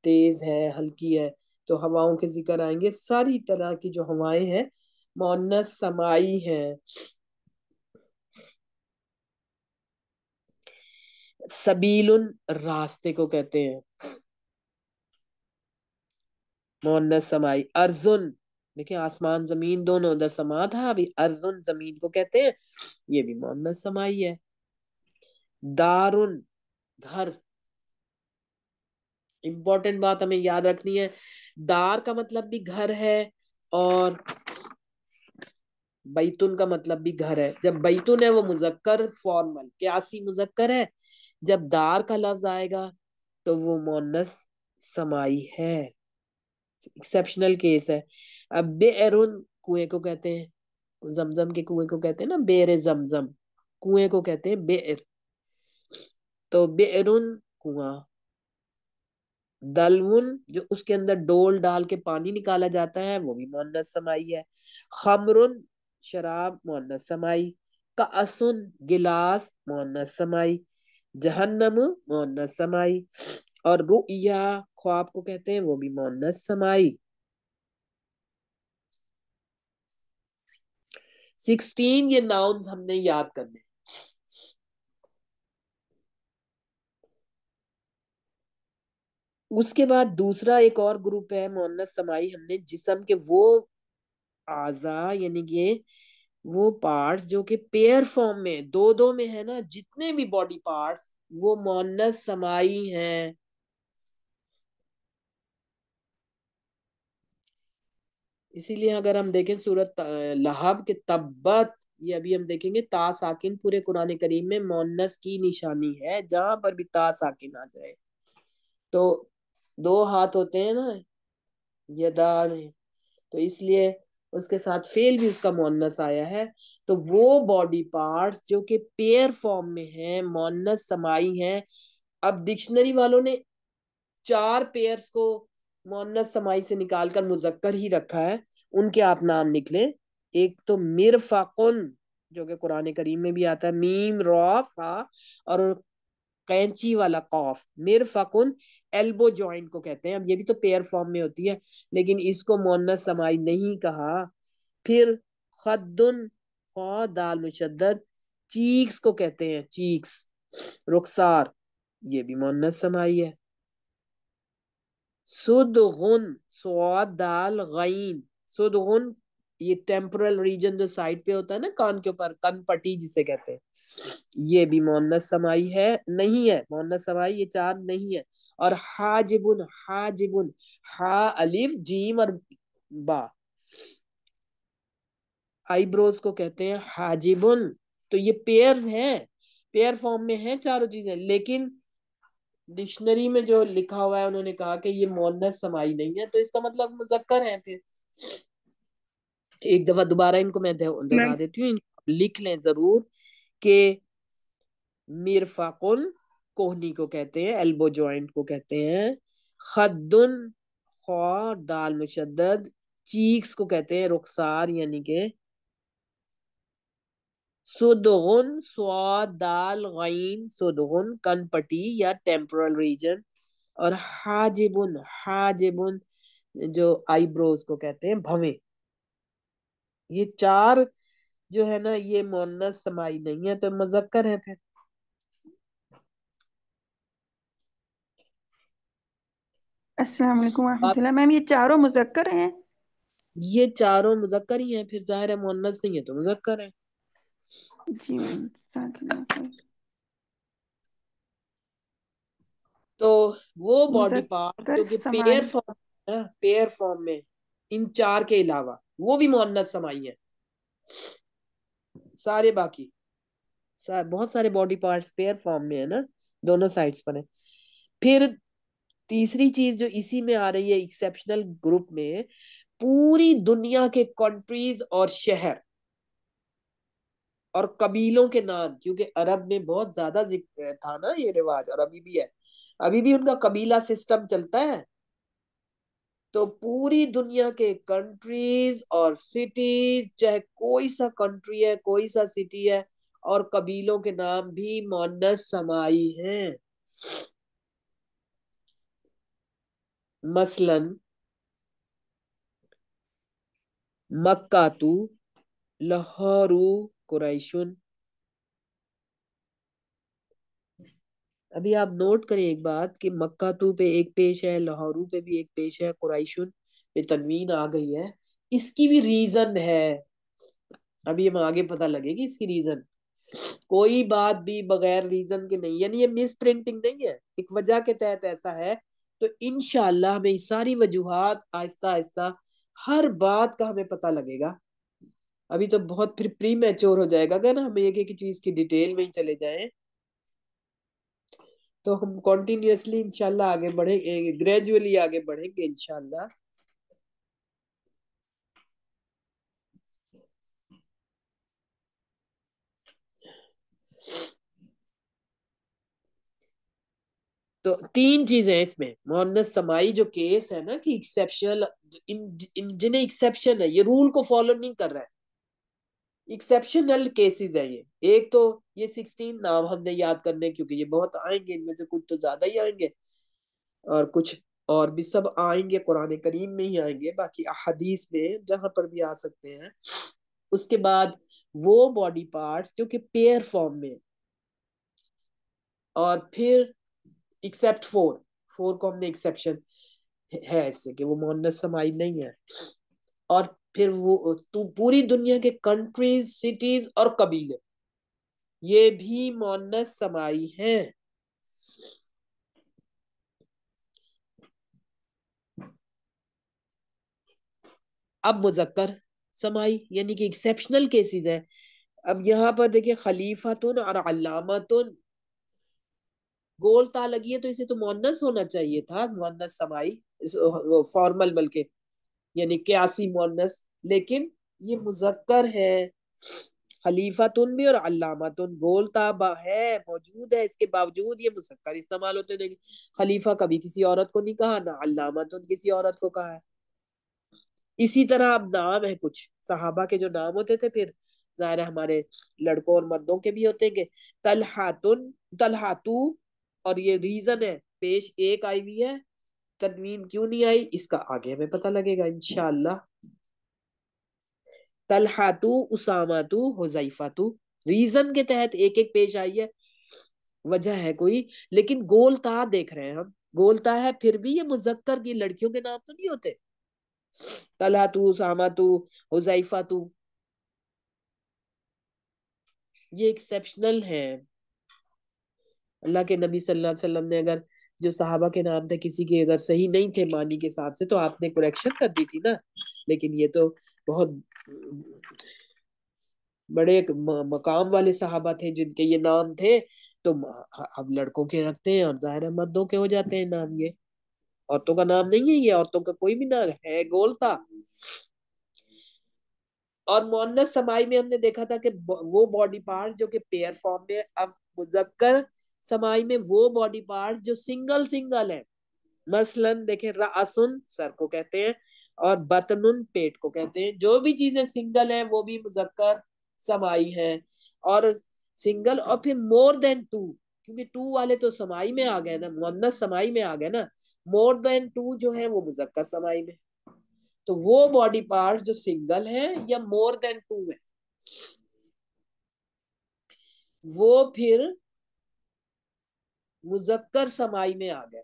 تیز ہے، ہلکی ہے. تو ہواؤں کے ذکر آئیں گے. ساری طرح کی جو ہوائیں ہیں مؤنث سمائی ہیں. سبیل راستے کو کہتے ہیں مؤنث سمائی. ارضن دیکھیں آسمان زمین دونوں، ادھر سما تھا، ابھی ارضن زمین کو کہتے ہیں، یہ بھی مؤنث سمائی ہے. دارن گھر، امپورٹنٹ بات ہمیں یاد رکھنی ہے، دار کا مطلب بھی گھر ہے اور بیتن کا مطلب بھی گھر ہے. جب بیتن ہے وہ مذکر فارمل قیاسی مذکر ہے، جب دار کا لفظ آئے گا تو وہ مؤنث سمائی ہے، ایکسیپشنل کیس ہے. اب بئرن کنویں کو کہتے ہیں، زمزم کے کنویں کو کہتے ہیں نا بئر زمزم، کنویں کو کہتے ہیں بئر. تو بئرن کنواں. دلون جو اس کے اندر ڈول ڈال کے پانی نکالا جاتا ہے وہ بھی مؤنث سمائی ہے. خمرن شراب مؤنث سمائی. کأسن گلاس مؤنث سمائی. جہنم مؤنث سمائی. اور رؤیا خواب کو کہتے ہیں وہ بھی مؤنث سمائی. 16 یہ ناؤنز ہم نے یاد کرنے. اس کے بعد دوسرا ایک اور گروپ ہے مؤنث سمائی، ہم نے جسم کے وہ اعضاء یعنی کہ وہ پارٹس جو کہ پیئر فارم میں دو دو میں ہے نا، جتنے بھی باڈی پارٹس وہ مؤنث سمائی ہیں. اسی لیے اگر ہم دیکھیں سورۃ لہب کے تبت، یہ ابھی ہم دیکھیں گے تا ساکن پورے قرآن کریم میں مؤنث کی نشانی ہے، جہاں پر بھی تا ساکن آ جائے. تو دو ہاتھ ہوتے ہیں نا یدان، تو اس لیے اس کے ساتھ فعل بھی اس کا مؤنث آیا ہے. تو وہ باڈی پارٹس جو کہ پیئر فارم میں ہیں مؤنث سمائی ہیں. اب ڈکشنری والوں نے 4 پیئرز کو مؤنث سمائی سے نکال کر مذکر ہی رکھا ہے، ان کے آپ نام نکلیں. ایک تو مرفقن جو کہ قرآن کریم میں بھی آتا ہے، میم را فا اور قینچی والا قاف. مرفقن ایلبو جوائنٹ کو کہتے ہیں. اب یہ بھی تو پیئر فارم میں ہوتی ہے لیکن اس کو مؤنث سمائی نہیں کہا. پھر خدن خا دال مشدد، چیکس کو کہتے ہیں چیکس. رخسار یہ بھی مؤنث سمائی ہے. سدغن سواد دال غین، سدغن یہ ٹیمپورل ریجن جو سائڈ پہ ہوتا ہے نا کان کے اوپر، کن پٹی جسے کہتے ہیں، یہ بھی مؤنث سمائی ہے نہیں ہے مؤنث سمائی، یہ 4 نہیں ہے. اور حاجبن حاجبن ہا الف جیم اور با، آئی بروز کو کہتے ہیں حاجبن. تو یہ پیئرز ہیں، پیئر فارم میں ہیں چاروں چیزیں، لیکن ڈکشنری میں جو لکھا ہوا ہے انہوں نے کہا کہ یہ مؤنث سمائی نہیں ہے، تو اس کا مطلب مذکر ہے. پھر ایک دفعہ دوبارہ ان کو میں دہرا دیتی ہوں، لکھ لیں ضرور کہ مرفقن کوہنی کو کہتے ہیں، ایلبو جوائنٹ کو کہتے ہیں. خدن خا دال مشدد، چیکس کو کہتے ہیں رخسار یعنی کہ. سدغن سواد دال غین، سدغن کن پٹی یا ٹیمپورل ریجن. اور حاجبن حاجبن جو آئی بروز کو کہتے ہیں بھویں. یہ 4 جو ہے نا یہ مؤنث سمائی نہیں ہے تو مذکر ہے. پھر السلام علیکم ورحمۃ آپ اللہ. میم یہ چاروں مذکر ہیں؟ یہ چاروں مذکر ہی ہیں، پھر ظاہر ہے مؤنث نہیں ہے تو مذکر ہے. جی میم جزاک اللہ خیر. تو وہ باڈی پارٹ مذکر جو کہ سمائی. پیئر فارم میں ان 4 کے علاوہ وہ بھی مؤنث سمائی ہے. سارے باقی بہت سارے باڈی پارٹس پیئر فارم میں ہے نا، دونوں سائڈز پر ہیں. پھر تیسری چیز جو اسی میں آ رہی ہے ایکسیپشنل گروپ میں، پوری دنیا کے کنٹریز اور شہر اور قبیلوں کے نام، کیونکہ عرب میں بہت زیادہ تھا نا یہ رواج، اور ابھی بھی ہے، ابھی بھی ان کا قبیلہ سسٹم چلتا ہے. تو پوری دنیا کے کنٹریز اور سٹیز، چاہے کوئی سا کنٹری ہے کوئی سا سٹی ہے، اور قبیلوں کے نام بھی مؤنث سمائی ہیں. مثلاً مکہ تو، لاہورو قریشن. ابھی آپ نوٹ کریں ایک بات کہ مکہ تو پہ ایک پیش ہے، لاہورو پہ بھی ایک پیش ہے، قریشن پہ تنوین آ گئی ہے. اس کی بھی ریزن ہے، ابھی ہم آگے پتہ لگے گی اس کی ریزن. کوئی بات بھی بغیر ریزن کے نہیں، یعنی یہ مس پرنٹنگ نہیں ہے، ایک وجہ کے تحت ایسا ہے. تو انشاءاللہ ہمیں یہ ساری وجوہات آہستہ آہستہ ہر بات کا ہمیں پتہ لگے گا. ابھی تو بہت پھر پری میچور ہو جائے گا اگر ہم ایک ایک چیز کی ڈیٹیل میں ہی چلے جائیں. تو ہم کنٹینیوسلی انشاءاللہ آگے بڑھیں گے، گریجولی آگے بڑھیں گے انشاءاللہ. تو تین چیزیں اس میں، مؤنث سمائی جو کیس ہے نا کہ ایکسیپشنل، جنہیں ایکسیپشن ہے، یہ رول کو فالو نہیں کر رہا ہے، ایکسیپشنل کیسز ہے یہ. ایک تو یہ 16 نام ہم نے یاد کرنے، کیونکہ یہ بہت آئیں گے، ان میں سے کچھ تو زیادہ ہی آئیں گے اور کچھ اور بھی سب آئیں گے قرآن کریم میں ہی آئیں گے، باقی احادیث میں جہاں پر بھی آ سکتے ہیں. اس کے بعد وہ باڈی پارٹس جو کہ پیئر فارم میں، اور پھر ایکسپٹ فور کو ہم نے ایکسیپشن ہے اس سے کہ وہ مؤنث سمائی نہیں ہے. اور پھر وہ تو پوری دنیا کے کنٹریز، سٹیز اور قبیلے یہ بھی مؤنث سمائی ہیں. اب مذکر سمائی یعنی کہ ایکسیپشنل کیسز ہیں. اب یہاں پر دیکھیں خلیفتن اور علامتن، گول تا لگی ہے تو اسے تو مؤنث ہونا چاہیے تھا، مؤنث سمائی فارمل، بلکہ یعنی قیاسی مؤنث، لیکن یہ مذکر ہے. خلیفتن بھی اور علامتن گول تا ہے، موجود ہے، اس کے باوجود یہ مذکر استعمال ہوتے ہیں. خلیفہ کبھی کسی عورت کو نہیں کہا، نہ علامتن کسی عورت کو کہا ہے. اسی طرح اب نام ہے کچھ صحابہ کے جو نام ہوتے تھے، پھر ظاہر ہے ہمارے لڑکوں اور مردوں کے بھی ہوتے ہیں، طلحاتن، طلحاتو، اور یہ ریزن ہے پیش ایک آئی ہوئی ہے، تنوین کیوں نہیں آئی اس کا آگے ہمیں پتہ لگے گا انشاءاللہ. طلحاتو، اساماتو، حذیفاتو، ریزن کے تحت ایک ایک پیش آئی ہے، وجہ ہے کوئی، لیکن گولتا دیکھ رہے ہیں ہم، گولتا ہے پھر بھی یہ مذکر کی لڑکیوں کے نام تو نہیں ہوتے. طلحاتو، اساماتو، حذیفاتو یہ ایکسیپشنل ہیں. اللہ کے نبی صلی اللہ علیہ وسلم نے اگر جو صحابہ کے نام تھے کسی کے اگر صحیح نہیں تھے معنی کے حساب سے تو آپ نے کریکشن کر دی تھی نا، لیکن یہ تو بہت بڑے مقام والے صحابہ تھے جن کے یہ نام تھے، تو اب لڑکوں کے رکھتے ہیں اور ظاہر مردوں کے ہو جاتے ہیں نام. یہ عورتوں کا نام نہیں ہے، یہ عورتوں کا کوئی بھی نام ہے گول تھا. اور مؤنث سمائی میں ہم نے دیکھا تھا کہ وہ باڈی پارٹ جو کہ پیئر فارم میں. اب مذکر سمائی میں وہ باڈی پارٹ جو سنگل سنگل ہے، مثلا دیکھیں رأسن سر کو کہتے ہیں اور بطنن پیٹ کو کہتے ہیں. جو بھی چیزیں سنگل ہیں وہ بھی مذکر سمائی ہیں. اور سنگل اور پھر مور دین ٹو، کیونکہ ٹو والے تو سمائی میں آ گئے نا، مؤنث سمائی میں آ گئے نا. مور دین ٹو جو ہے وہ مذکر سمائی میں. تو وہ باڈی پارٹ جو سنگل ہے یا مور دین ٹو ہے وہ پھر مذکر سمائی میں آ گئے.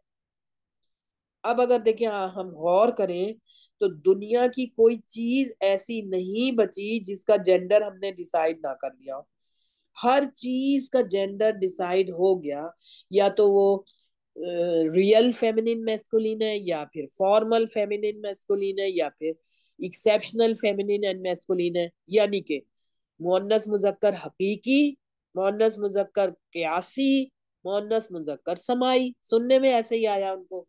اب اگر دیکھیں ہم غور کریں تو دنیا کی کوئی چیز ایسی نہیں بچی جس کا جینڈر ہم نے ڈیسائیڈ نہ کر لیا ہو. ہر چیز کا جینڈر ڈیسائیڈ ہو گیا، یا تو وہ ریئل فیمینین میسکولین ہے، یا پھر فارمل فیمینین میسکولین ہے، یا پھر ایکسیپشنل فیمینین اینڈ میسکولین ہے. یعنی کہ مؤنث مذکر حقیقی، مؤنث مذکر قیاسی، مؤنث مذکر سمائی. سننے میں ایسے ہی آیا، ان کو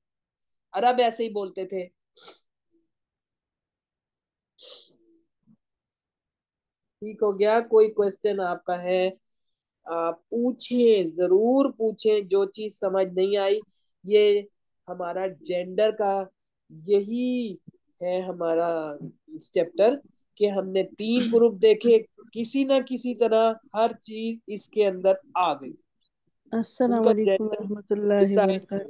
عرب ایسے ہی بولتے تھے. ٹھیک ہو گیا؟ کوئی کوشچن آپ کا ہے آپ پوچھیں، ضرور پوچھیں. جو چیز سمجھ نہیں آئی، یہ ہمارا جینڈر کا یہی ہے ہمارا چیپٹر کہ ہم نے 3 گروپ دیکھے، کسی نہ کسی طرح ہر چیز اس کے اندر آ گئی. ان السلام کا علیکم جینڈر ورحمۃ اللہ ڈیسائڈ. وبرکاتہ.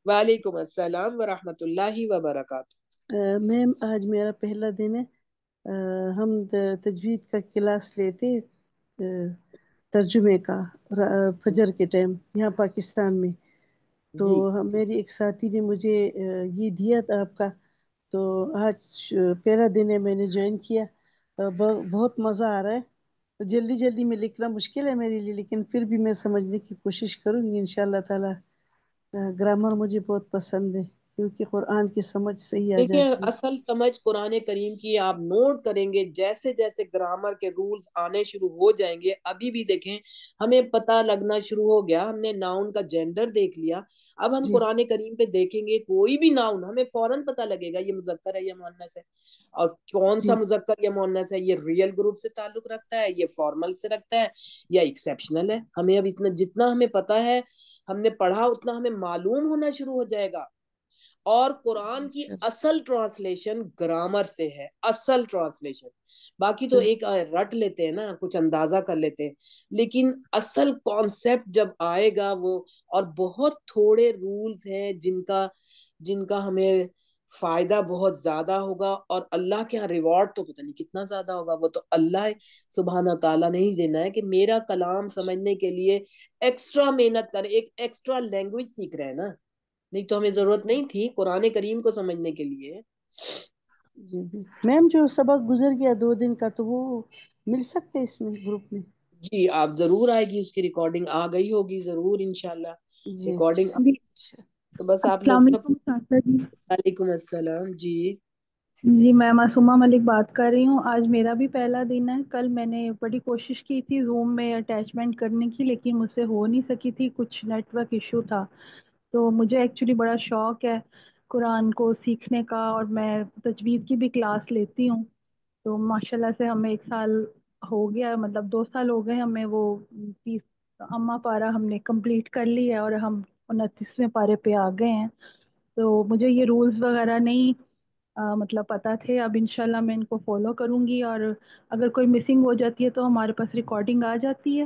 وعلیکم السلام ورحمۃ اللہ وبرکاتہ. میم آج میرا پہلا دن ہے ہم تجوید کا کلاس لیتے ترجمے کا فجر کے ٹائم یہاں پاکستان میں. تو جی میری ایک ساتھی نے مجھے یہ دیا تھا آپ کا. تو آج پہلا دن ہے میں نے جوائن کیا. بہت مزہ آ رہا ہے. جلدی جلدی میں لکھنا مشکل ہے میرے لیے لیکن پھر بھی میں سمجھنے کی کوشش کروں گی انشاءاللہ تعالی. گرامر مجھے بہت پسند ہے کیونکہ قرآن کی سمجھ صحیح آ دیکھیں جاتی ہے. اصل سمجھ قرآن کریم کی آپ نوٹ کریں گے جیسے جیسے گرامر کے رولز آنے شروع ہو جائیں گے. ابھی بھی دیکھیں ہمیں پتہ لگنا شروع ہو گیا. ہم نے ناؤن کا جینڈر دیکھ لیا. اب ہم جی قرآن کریم پہ دیکھیں گے کوئی بھی ناؤن ہمیں فوراً پتہ لگے گا یہ مذکر ہے یا مؤنث ہے اور کون سا جی مذکر یا مؤنث ہے. یہ ریئل گروپ سے تعلق رکھتا ہے, یہ فارمل سے رکھتا ہے یا ایکسیپشنل ہے. ہمیں اب اتنا جتنا ہمیں پتہ ہے ہم نے پڑھا اتنا ہمیں معلوم ہونا شروع ہو جائے گا. اور قرآن کی اصل ٹرانسلیشن گرامر سے ہے, اصل ٹرانسلیشن. باقی تو ایک رٹ لیتے ہیں نا, کچھ اندازہ کر لیتے ہیں, لیکن اصل کانسیپٹ جب آئے گا وہ. اور بہت تھوڑے رولز ہیں جن کا ہمیں فائدہ بہت زیادہ ہوگا اور اللہ کے یہاں ریوارڈ تو پتہ نہیں کتنا زیادہ ہوگا. وہ تو اللہ سبحانہ تعالیٰ نے ہی دینا ہے کہ میرا کلام سمجھنے کے لیے ایکسٹرا محنت کرے, ایک ایکسٹرا لینگویج سیکھ رہے ہیں نا. نہیں تو ہمیں ضرورت نہیں تھی قرآن کریم کو سمجھنے کے لیے. جی جی میم جو سبق گزر گیا 2 دن کا تو وہ مل سکتے اس میں گروپ میں. جی آپ ضرور آئے گی, اس کی ریکارڈنگ آ گئی ہوگی ضرور انشاءاللہ. جی ریکارڈنگ جی اچھا. تو بس آپ لوگ السلام سب. علیکم ساسا جی. وعلیکم السلام. جی جی میں معصومہ ملک بات کر رہی ہوں. آج میرا بھی پہلا دن ہے. کل میں نے بڑی کوشش کی تھی زوم میں اٹیچمنٹ کرنے کی لیکن مجھ سے ہو نہیں سکی تھی, کچھ نیٹ ورک ایشو تھا. تو مجھے ایکچولی بڑا شوق ہے قرآن کو سیکھنے کا اور میں تجوید کی بھی کلاس لیتی ہوں. تو ماشاءاللہ سے ہمیں 1 سال ہو گیا, مطلب 2 سال ہو گئے ہمیں وہ 30 اما پارہ ہم نے کمپلیٹ کر لی ہے اور ہم 29ویں پارے پہ آ گئے ہیں. تو مجھے یہ رولز وغیرہ نہیں مطلب پتہ تھے. اب انشاءاللہ میں ان کو فالو کروں گی اور اگر کوئی مسنگ ہو جاتی ہے تو ہمارے پاس ریکارڈنگ آ جاتی ہے.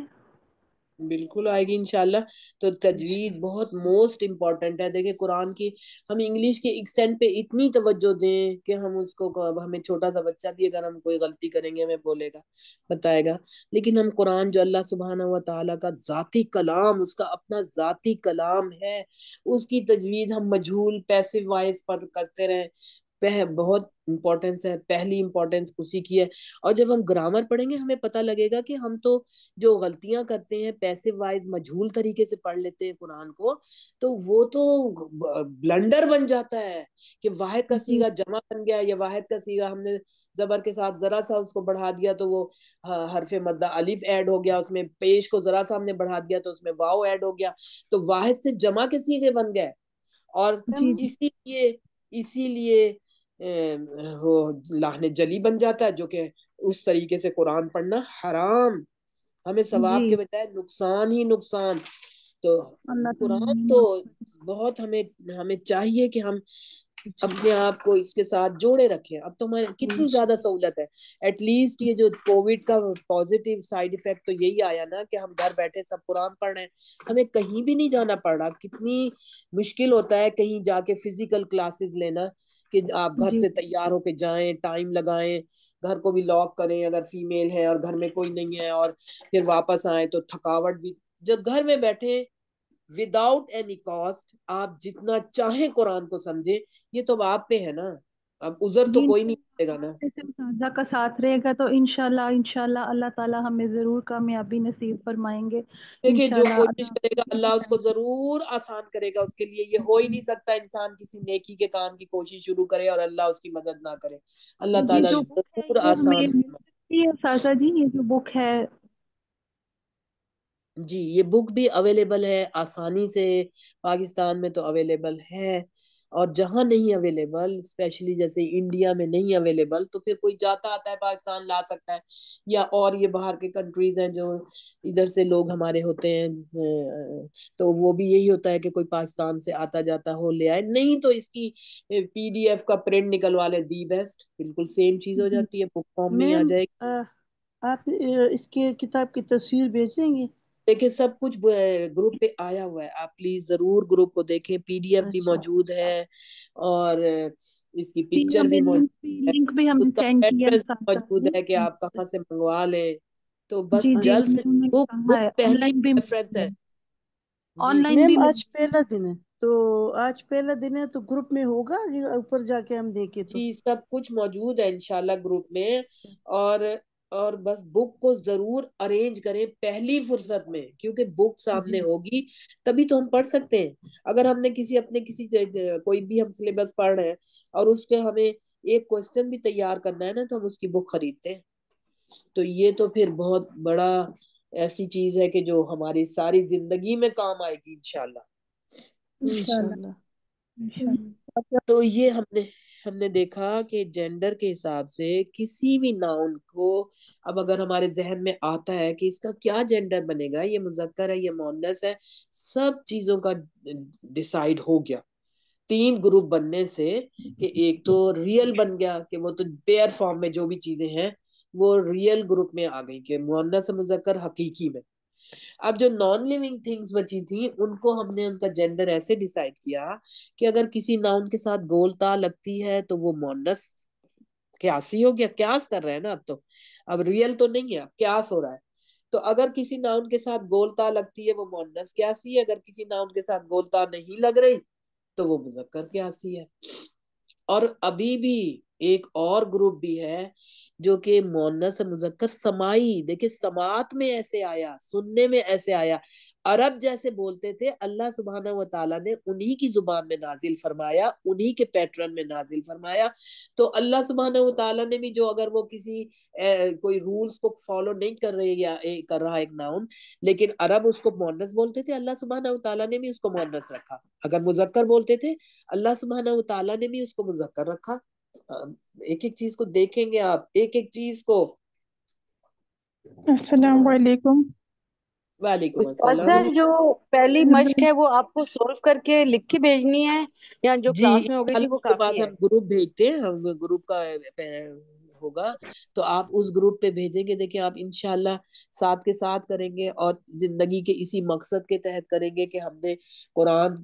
بالکل آئے گی انشاءاللہ. تو تجوید بہت موسٹ امپورٹنٹ ہے. دیکھیں قرآن کی ہم انگلش کے ایکسینٹ پہ اتنی توجہ دیں کہ ہم اس کو, ہمیں چھوٹا سا بچہ بھی اگر ہم کوئی غلطی کریں گے ہمیں بولے گا, بتائے گا. لیکن ہم قرآن جو اللہ سبحانہ و تعالیٰ کا ذاتی کلام, اس کا اپنا ذاتی کلام ہے, اس کی تجوید ہم مجہول پیسو وائز پر کرتے رہیں. بہت امپورٹنس ہے, پہلی امپورٹنس اسی کی ہے. اور جب ہم گرامر پڑھیں گے ہمیں پتہ لگے گا کہ ہم تو جو غلطیاں کرتے ہیں پیسو وائز مجہول طریقے سے پڑھ لیتے ہیں قرآن کو, تو وہ تو بلنڈر بن جاتا ہے کہ واحد کا جی صیغہ جمع بن گیا یا واحد کا صیغہ ہم نے زبر کے ساتھ ذرا سا اس کو بڑھا دیا تو وہ حرف مدہ الف ایڈ ہو گیا, اس میں پیش کو ذرا سا ہم نے بڑھا دیا تو اس میں واو ایڈ ہو گیا, تو واحد سے جمع کے صیغے بن گئے. اور جی اسی لیے وہ لاہن جلی بن جاتا ہے, جو کہ اس طریقے سے قرآن پڑھنا حرام, ہمیں ثواب جی کے بجائے نقصان ہی نقصان. تو اللہ تعالیٰ قرآن نے تو معاف کر بہت ہمیں چاہیے کہ ہم جی اپنے آپ کو اس کے ساتھ جوڑے رکھیں. اب تو ہمارے کتنی زیادہ سہولت ہے. ایٹ لیسٹ یہ جو کووڈ کا پازیٹیو سائیڈ افیکٹ تو یہی آیا نا کہ ہم گھر بیٹھے سب قرآن پڑھ رہے ہیں, ہمیں کہیں بھی نہیں جانا پڑ رہا. کتنی مشکل ہوتا ہے کہیں جا کے فزیکل کلاسز لینا, کہ آپ گھر جی سے تیار ہو کے جائیں, ٹائم لگائیں, گھر کو بھی لاک کریں اگر فیمیل ہے اور گھر میں کوئی نہیں ہے, اور پھر واپس آئیں تو تھکاوٹ بھی. جب گھر میں بیٹھے وداؤٹ اینی کاسٹ آپ جتنا چاہیں قرآن کو سمجھیں, یہ تو اب آپ پہ ہے نا. اب عذر تو جی کوئی نہیں دے گا نا. اساتذہ کا ساتھ رہے گا تو انشاءاللہ اللہ تعالیٰ ہمیں ضرور کامیابی نصیب فرمائیں گے. دیکھیں جو انشاءاللہ کوشش کرے گا اللہ اللہ اس کو ضرور آسان کرے گا. اس کے لیے یہ ہو ہی نہیں سکتا انسان کسی نیکی کے کام کی کوشش شروع کرے اور اللہ اس کی مدد نہ کرے. اللہ یہ تعالیٰ جو بک ہے ضرور یہ ہمیں آسان مل فرمائے. سکتی ہے ساسا جی, یہ جو بک ہے جی یہ بک بھی اویلیبل ہے آسانی سے, پاکستان میں تو اویلیبل ہے, اور جہاں نہیں اویلیبل اسپیشلی جیسے انڈیا میں نہیں اویلیبل تو پھر کوئی جاتا آتا ہے پاکستان لا سکتا ہے, یا اور یہ باہر کے کنٹریز ہیں جو ادھر سے لوگ ہمارے ہوتے ہیں, تو وہ بھی یہی ہوتا ہے کہ کوئی پاکستان سے آتا جاتا ہو لے آئے. نہیں تو اس کی PDF کا پرنٹ نکلوا لے, دی بیسٹ, بالکل سیم چیز ہو جی جاتی ہے, بک فارم میں ہی آ میم جائے گی. آپ اس کے کتاب کی تصویر بھیجیں گے؟ دیکھیں سب کچھ گروپ پہ آیا ہوا ہے، آپ پلیز ضرور گروپ کو دیکھیں، پی ڈی ایف بھی اچھا موجود ہے اور اس کی جی پکچر بھی ہمیں موجود ہے، لنک بھی ہم اس نے کا سینڈ کیا ایڈریس بھی اساتذہ موجود ہے کہ آپ کو۔ کہاں سے منگوا لیں، تو بس جی جی جلد میں سے انہوں نے بک کہا بک ہے آن پہلی لائن بھی ریفرنس ہے آن جی لائن میم بھی مل آج پہلا دن ہے تو آج پہلا دن ہے تو گروپ میں ہوگا یہ اوپر جا کے ہم دیکھیں تو؟ جی سب کچھ موجود ہے انشاءاللہ گروپ میں، اور اور بس بک کو ضرور ارینج کریں پہلی فرصت میں، کیونکہ بک سامنے جی ہوگی تبھی تو ہم پڑھ سکتے ہیں۔ اگر ہم نے اپنے کوئی بھی ہم سلیبس پڑھ رہے ہیں اور اس کے ہمیں ایک کوسچن بھی تیار کرنا ہے نا تو ہم اس کی بک خریدتے ہیں، تو یہ تو پھر بہت بڑا ایسی چیز ہے کہ جو ہماری ساری زندگی میں کام آئے گی انشاءاللہ۔ انشاءاللہ انشاءاللہ۔ انشاءاللہ۔ تو یہ ہم نے دیکھا کہ جینڈر کے حساب سے کسی بھی ناؤن کو اب اگر ہمارے ذہن میں آتا ہے کہ اس کا کیا جینڈر بنے گا، یہ مذکر ہے یہ مؤنث ہے، سب چیزوں کا ڈیسائیڈ ہو گیا 3 گروپ بننے سے، کہ ایک تو ریئل بن گیا کہ وہ تو پیئر فارم میں جو بھی چیزیں ہیں وہ ریئل گروپ میں آ گئی کہ مؤنث مذکر حقیقی میں۔ اب جو نان لیونگ تھنگز بچی تھیں ان کو ہم نے ان کا جینڈر ایسے ڈیسائیڈ کیا کہ اگر کسی ناؤن کے ساتھ گول تا لگتی ہے تو وہ مؤنث قیاسی ہو گیا، قیاس کر رہے ہیں نا اب ریئل تو نہیں ہے، اب قیاس ہو رہا ہے، تو اگر کسی ناؤن کے ساتھ گول تا لگتی ہے وہ مؤنث قیاسی ہے، اگر کسی ناؤن کے ساتھ گول تا نہیں لگ رہی تو وہ مذکر قیاسی ہے۔ اور ابھی بھی ایک اور گروپ بھی ہے جو کہ مؤنث مذکر سمائی، دیکھیں سماعت میں ایسے آیا، سننے میں ایسے آیا، عرب جیسے بولتے تھے اللہ سبحانہ و تعالیٰ نے انہی کی زبان میں نازل فرمایا، انہی کے پیٹرن میں نازل فرمایا، تو اللہ سبحانہ و تعالیٰ نے بھی جو اگر وہ کسی کوئی رولز کو فالو نہیں کر رہے یا کر رہا ایک ناؤن، لیکن عرب اس کو مؤنث بولتے تھے، اللہ سبحانہ و تعالیٰ نے بھی اس کو مؤنث رکھا، اگر مذکر بولتے تھے اللہ سبحانہ و تعالیٰ نے بھی اس کو مذکر رکھا۔ ایک ایک چیز کو دیکھیں گے آپ، ایک ایک چیز کو۔ السلام علیکم۔ وعلیکم استاذہ السلام۔ جو پہلی مشق ہے وہ آپ کو سولو کر کے لکھ کے بھیجنی ہے یا جو جی کلاس میں ہو گئی تھی وہ آپ کے پاس کافی ہے؟ ہم گروپ بھیجتے ہیں، ہم گروپ کا ہوگا تو آپ اس گروپ پہ بھیجیں گے، دیکھیں آپ انشاءاللہ ساتھ کے ساتھ کریں گے اور زندگی کے اسی مقصد کے تحت کریں گے کہ ہم نے قرآن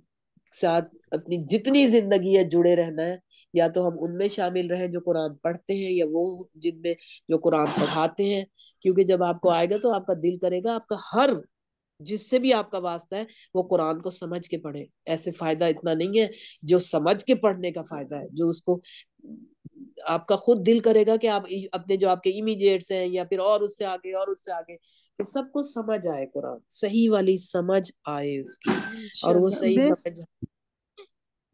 ساتھ اپنی جتنی زندگی ہے جڑے رہنا ہے، یا تو ہم ان میں شامل رہیں جو قرآن پڑھتے ہیں یا وہ جن میں جو قرآن پڑھاتے ہیں، کیونکہ جب آپ کو آئے گا تو آپ کا دل کرے گا آپ کا ہر جس سے بھی آپ کا واسطہ ہے وہ قرآن کو سمجھ کے پڑھے، ایسے فائدہ اتنا نہیں ہے جو سمجھ کے پڑھنے کا فائدہ ہے، جو اس کو آپ کا خود دل کرے گا کہ آپ اپنے جو آپ کے امیڈیٹس ہیں یا پھر اور اس سے آگے اور اس سے آگے، کہ سب کو سمجھ آئے، قرآن صحیح والی سمجھ آئے اس کی، اور وہ انشاءاللہ صحیح بے سمجھ۔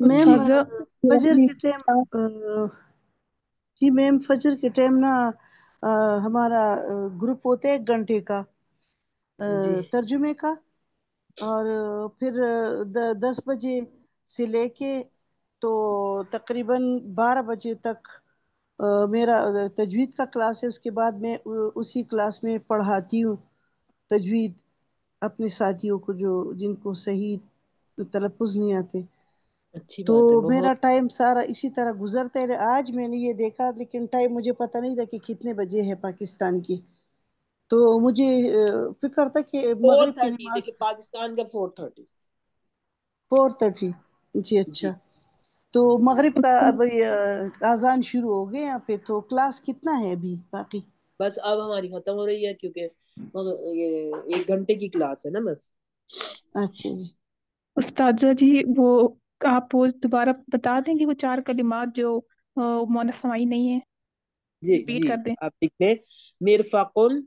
میم جی استاذہ فجر کے ٹائم جی میم فجر کے ٹائم نا ہمارا گروپ ہوتا ہے 1 گھنٹے کا جی ترجمے کا، اور پھر 10 بجے سے لے کے تو تقریباً 12 بجے تک میرا تجوید کا کلاس ہے، اس کے بعد میں اسی کلاس میں پڑھاتی ہوں تجوید اپنے ساتھیوں کو جو جن کو صحیح تلفظ نہیں آتے، اچھی تو بات ہے میرا بہت۔ ٹائم سارا اسی طرح گزرتا ہے۔ آج میں نے یہ دیکھا لیکن ٹائم مجھے پتہ نہیں تھا کہ کتنے بجے ہے پاکستان کی، تو مجھے فکر تھا کہ مغرب کی 4:30 نماز دیکھیں پاکستان کا 4:30۔ 4:30 جی اچھا، جی تو مغرب کا اب اذان شروع ہو گئے یہاں پہ، تو کلاس کتنا ہے ابھی باقی؟ بس اب ہماری ختم ہو رہی ہے کیونکہ یہ 1 گھنٹے کی کلاس ہے نا بس۔ اچھا جی استاذہ جی وہ آپ وہ دوبارہ بتا دیں گے وہ 4 کلمات جو مؤنث سمائی نہیں ہے، جی ریپیٹ جی کر دیں۔ آپ لکھ لیں، مرفقن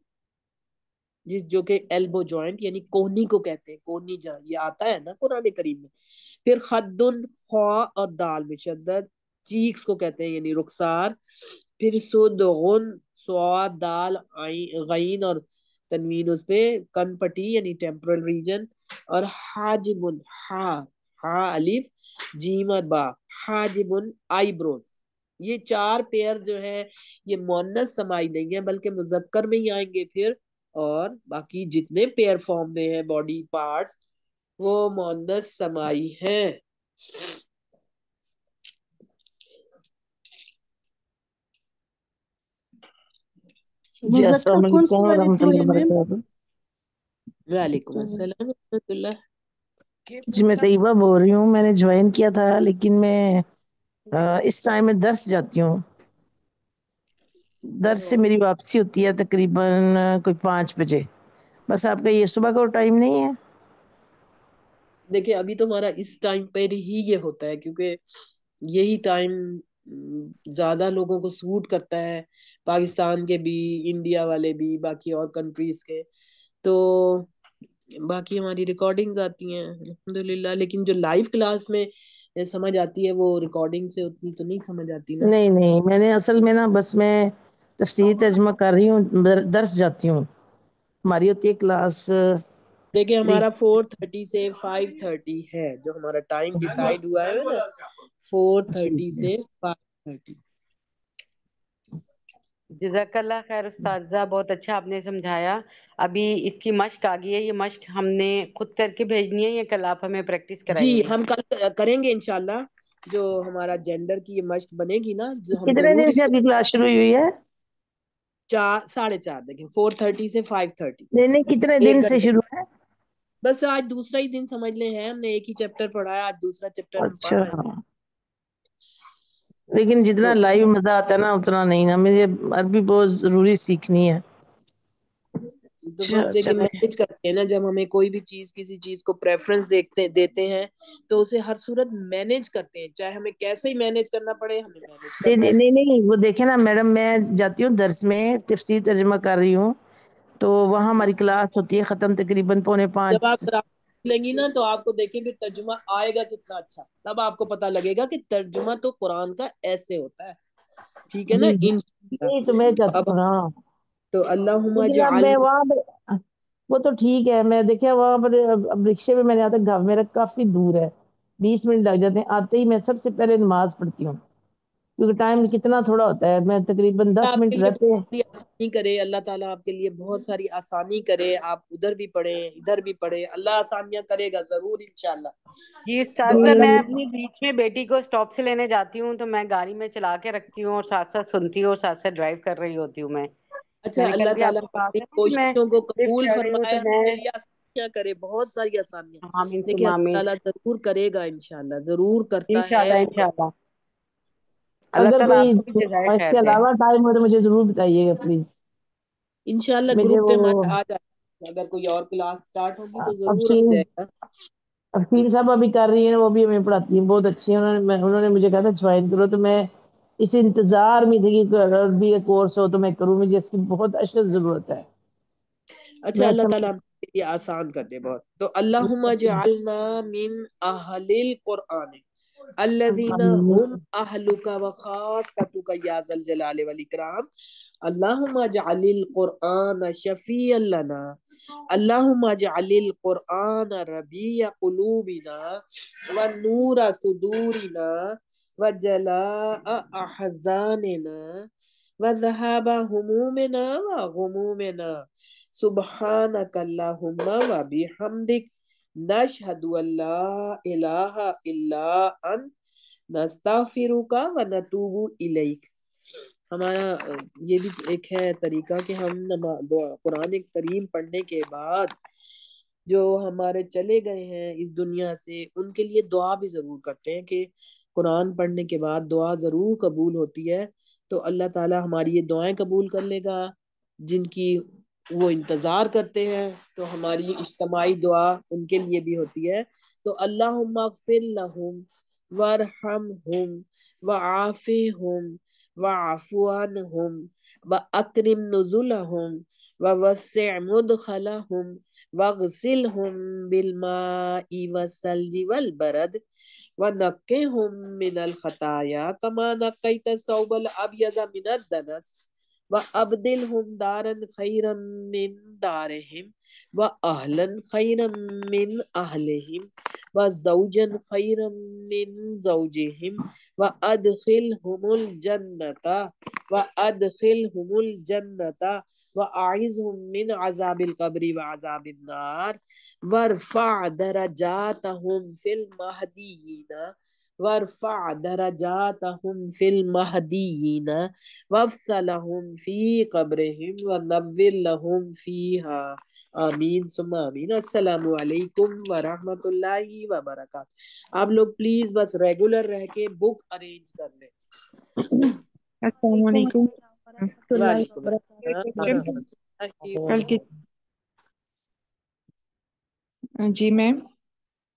جو کہ ایلبو جوائنٹ یعنی کوہنی کو کہتے ہیں، کوہنی جہاں یہ آتا ہے نا قرآن کریم میں۔ پھر خدن خوا اور دال میں شدت، چیکس کو کہتے ہیں یعنی رخسار، پھر سدغن سواد دال غین اور تنوین اس پہ، کن پٹی یعنی ٹیمپرل ریجن، اور حاجبن ہا الف جیم اور با، حاجبن آئی بروز۔ یہ 4 پیئر جو ہے یہ مؤنث سمائی نہیں ہے بلکہ مذکر میں ہی آئیں گے پھر، اور باقی جتنے پیئر فارم میں ہیں باڈی پارٹس وہ مؤنث سمائی ہیں۔ جی مذکر السلام کون سی علیکم والے ورحمۃ 2 اللہ ہیں میم؟ وبرکاتہ۔ وعلیکم السلام ورحمۃ اللہ. جی میں طیبہ بول رہی ہوں. میں نے جوائن کیا تھا لیکن میں اس ٹائم میں درس جاتی ہوں. درس سے میری واپسی ہوتی ہے تقریباً کوئی 5 بجے. بس آپ کا یہ صبح کا ٹائم نہیں ہے؟ دیکھیں ابھی تو ہمارا اس ٹائم پہ ہی یہ ہوتا ہے کیونکہ یہی ٹائم زیادہ لوگوں کو سوٹ کرتا ہے، پاکستان کے بھی، انڈیا والے بھی، باقی اور کنٹریز کے. تو باقی ہماری ریکارڈنگز آتی ہیں الحمدللہ، لیکن جو لائیو کلاس میں سمجھ آتی ہے وہ ریکارڈنگ سے اتنی تو نہیں سمجھ آتی نا. نہیں میں نے اصل میں نا بس میں تفسیر ترجمہ کر رہی ہوں، درس جاتی ہوں. ہماری ہوتی ہے کلاس. دیکھیں ہمارا 4:30 سے 5:30 ہے جو ہمارا ٹائم ڈیسائیڈ ہوا ہے نا، 4:30 سے 5:30. جزاک اللہ خیر استاذہ، بہت اچھا آپ نے سمجھایا. ابھی اس کی مشق آ گئی ہے، یہ مشق ہم نے خود کر کے بھیجنی ہے یا کل آپ ہمیں پریکٹس جی کرائیں گے؟ ہم کل کریں گے انشاءاللہ. جو ہمارا جینڈر کی یہ مشق بنے گی نا، جو ہم کتنے ضرور دن سے اس آپ کی کلاس شروع ہوئی ہے؟ 4:30 دیکھیں 4:30 سے 5:30 نہیں کتنے دن 1 سے گھنٹے. شروع ہے؟ بس آج دوسرا ہی دن سمجھ لیں ہے، ہم نے ایک ہی چیپٹر پڑھا ہے، آج دوسرا چیپٹر ہم پڑھ اچھا، رہے ہیں. لیکن جتنا تو لائیو مزہ آتا ہے نا اتنا نہیں نا. مجھے عربی بہت ضروری سیکھنی ہے. تو بس دیکھیں چلے مینج کرتے ہیں نا، جب ہمیں کوئی بھی چیز کسی چیز کو پریفرنس دیتے ہیں تو اسے ہر صورت مینج کرتے ہیں، چاہے ہمیں کیسے ہی مینج کرنا پڑے ہمیں مینج کرنا ہے. نہیں وہ دیکھیں نا میڈم، میں جاتی ہوں درس میں تفسیر ترجمہ کر رہی ہوں، تو وہاں ہماری کلاس ہوتی ہے ختم تقریباً 4:45. جب آپ لیں گی نا تو آپ کو دیکھیں بھی ترجمہ آئے گا کتنا اچھا، تب آپ کو پتا لگے گا کہ ترجمہ تو قرآن کا ایسے ہوتا ہے. ٹھیک ہے نا. جی یہی تو میں چاہتی اب ہوں. ہاں تو اللہم لیکن اب اجعل. میں وہاں پر وہ تو ٹھیک ہے، میں دیکھا وہاں پر اب رکشے پہ میں نے آتا گھر میرا کافی دور ہے، 20 منٹ لگ جاتے ہیں. آتے ہی میں سب سے پہلے نماز پڑھتی ہوں کیونکہ ٹائم کتنا تھوڑا ہوتا ہے. میں تقریباً 10 آپ کے منٹ لیے رہتے بہت ہیں. ساری آسانی کرے، اللہ تعالیٰ آپ کے لیے بہت ساری آسانی کرے. آپ ادھر بھی پڑھیں ادھر بھی پڑھیں، اللہ آسانیاں کرے گا ضرور انشاءاللہ. جی تو استاذہ، میں اللہ اپنی بیچ میں بیٹی کو اسٹاپ سے لینے جاتی ہوں تو میں گاڑی میں چلا کے رکھتی ہوں اور ساتھ ساتھ سنتی ہوں اور ساتھ ساتھ ڈرائیو کر رہی ہوتی ہوں. میں اچھا نے کل اللہ بھی آپ تعالیٰ کو کہا ہماری تھا نا کہ میں کوششوں کو لفٹ قبول کر رہی ہوں تو فرمائے، میں ہمارے لیے آسانیاں کرے، بہت ساری آسانیاں. آمین ثم دیکھیں اللہ آمین. تعالیٰ ضرور کرے گا انشاءاللہ، ضرور کرتا ہے انشاءاللہ اور انشاءاللہ اللہ اگر تعالیٰ کوئی آپ کو بھی جزائے اس خیر کے دے. علاوہ ٹائم ہو تو مجھے ضرور بتائیے گا پلیز. انشاءاللہ مجھے گروپ پہ وہ ہمارے آ جائے گا، اگر کوئی اور کلاس سٹارٹ ہوگی تو ضرور آ افشین جائے گا. افشین صاحب ابھی کر رہی ہیں، وہ بھی ہمیں پڑھاتی ہیں، بہت اچھی ہیں. انہوں نے مجھے کہا تھا جوائن کرو، تو میں اس انتظار میں تھی کہ عربی کورس ہو تو میں کروں. مجھے اس کی بہت اشد ضرورت ہے. اچھا میں اللہ تعالیٰ ہم کے لیے آسان کر دے بہت. تو اللہم اجعلنا من اہل القرآن الذین هم اہلک وخاصتک یا ذا الجلال والاکرام. اللہم اجعل القرآن شفیعا لنا، اللہم اجعل القرآن ربیع قلوبنا ونور صدورنا وجلاء احزاننا وذهاب همومنا وغمومنا. سبحانک اللہم وبحمدک نشہد ان لا الہ الا انت نستغفرک ونتوب الیک. ہمارا یہ بھی ایک ہے طریقہ کہ ہم قرآن کریم پڑھنے کے بعد جو ہمارے چلے گئے ہیں اس دنیا سے ان کے لیے دعا بھی ضرور کرتے ہیں کہ قرآن پڑھنے کے بعد دعا ضرور قبول ہوتی ہے. تو اللہ تعالی ہماری یہ دعائیں قبول کر لے گا جن کی وہ انتظار کرتے ہیں. تو ہماری اجتماعی دعا ان کے لیے بھی ہوتی ہے. تو اللہم اغفر لہم وارحمہم وعافہم واعف عنہم واکرم نزلہم ووسع مدخلہم واغسلہم بالماء والثلج والبرد ونقہم من الخطایا کما نقیت الثوب الابیض من الدنس وابدلہم دارا خیرا من دارہم واہلا خیرا من اہلہم وزوجا خیرا من زوجہم وادخلہم الجنة وادخلہم الجنة واعذہم من عذاب القبر وعذاب النار وارفع درجاتہم فی المہدیین وارفع درجاتہم فی المہدیین وافصلہم فی قبرہم ونور لہم فیہا آمین ثم آمین. السلام علیکم ورحمۃ اللہ وبرکاتہ. آپ لوگ پلیز بس ریگولر رہ کے بک ارینج کر لیں. السلام علیکم. ورحمۃ اللہ وعلیکم وبرکاتہ. السلام ورحمۃ اللہ کل کی جی میم.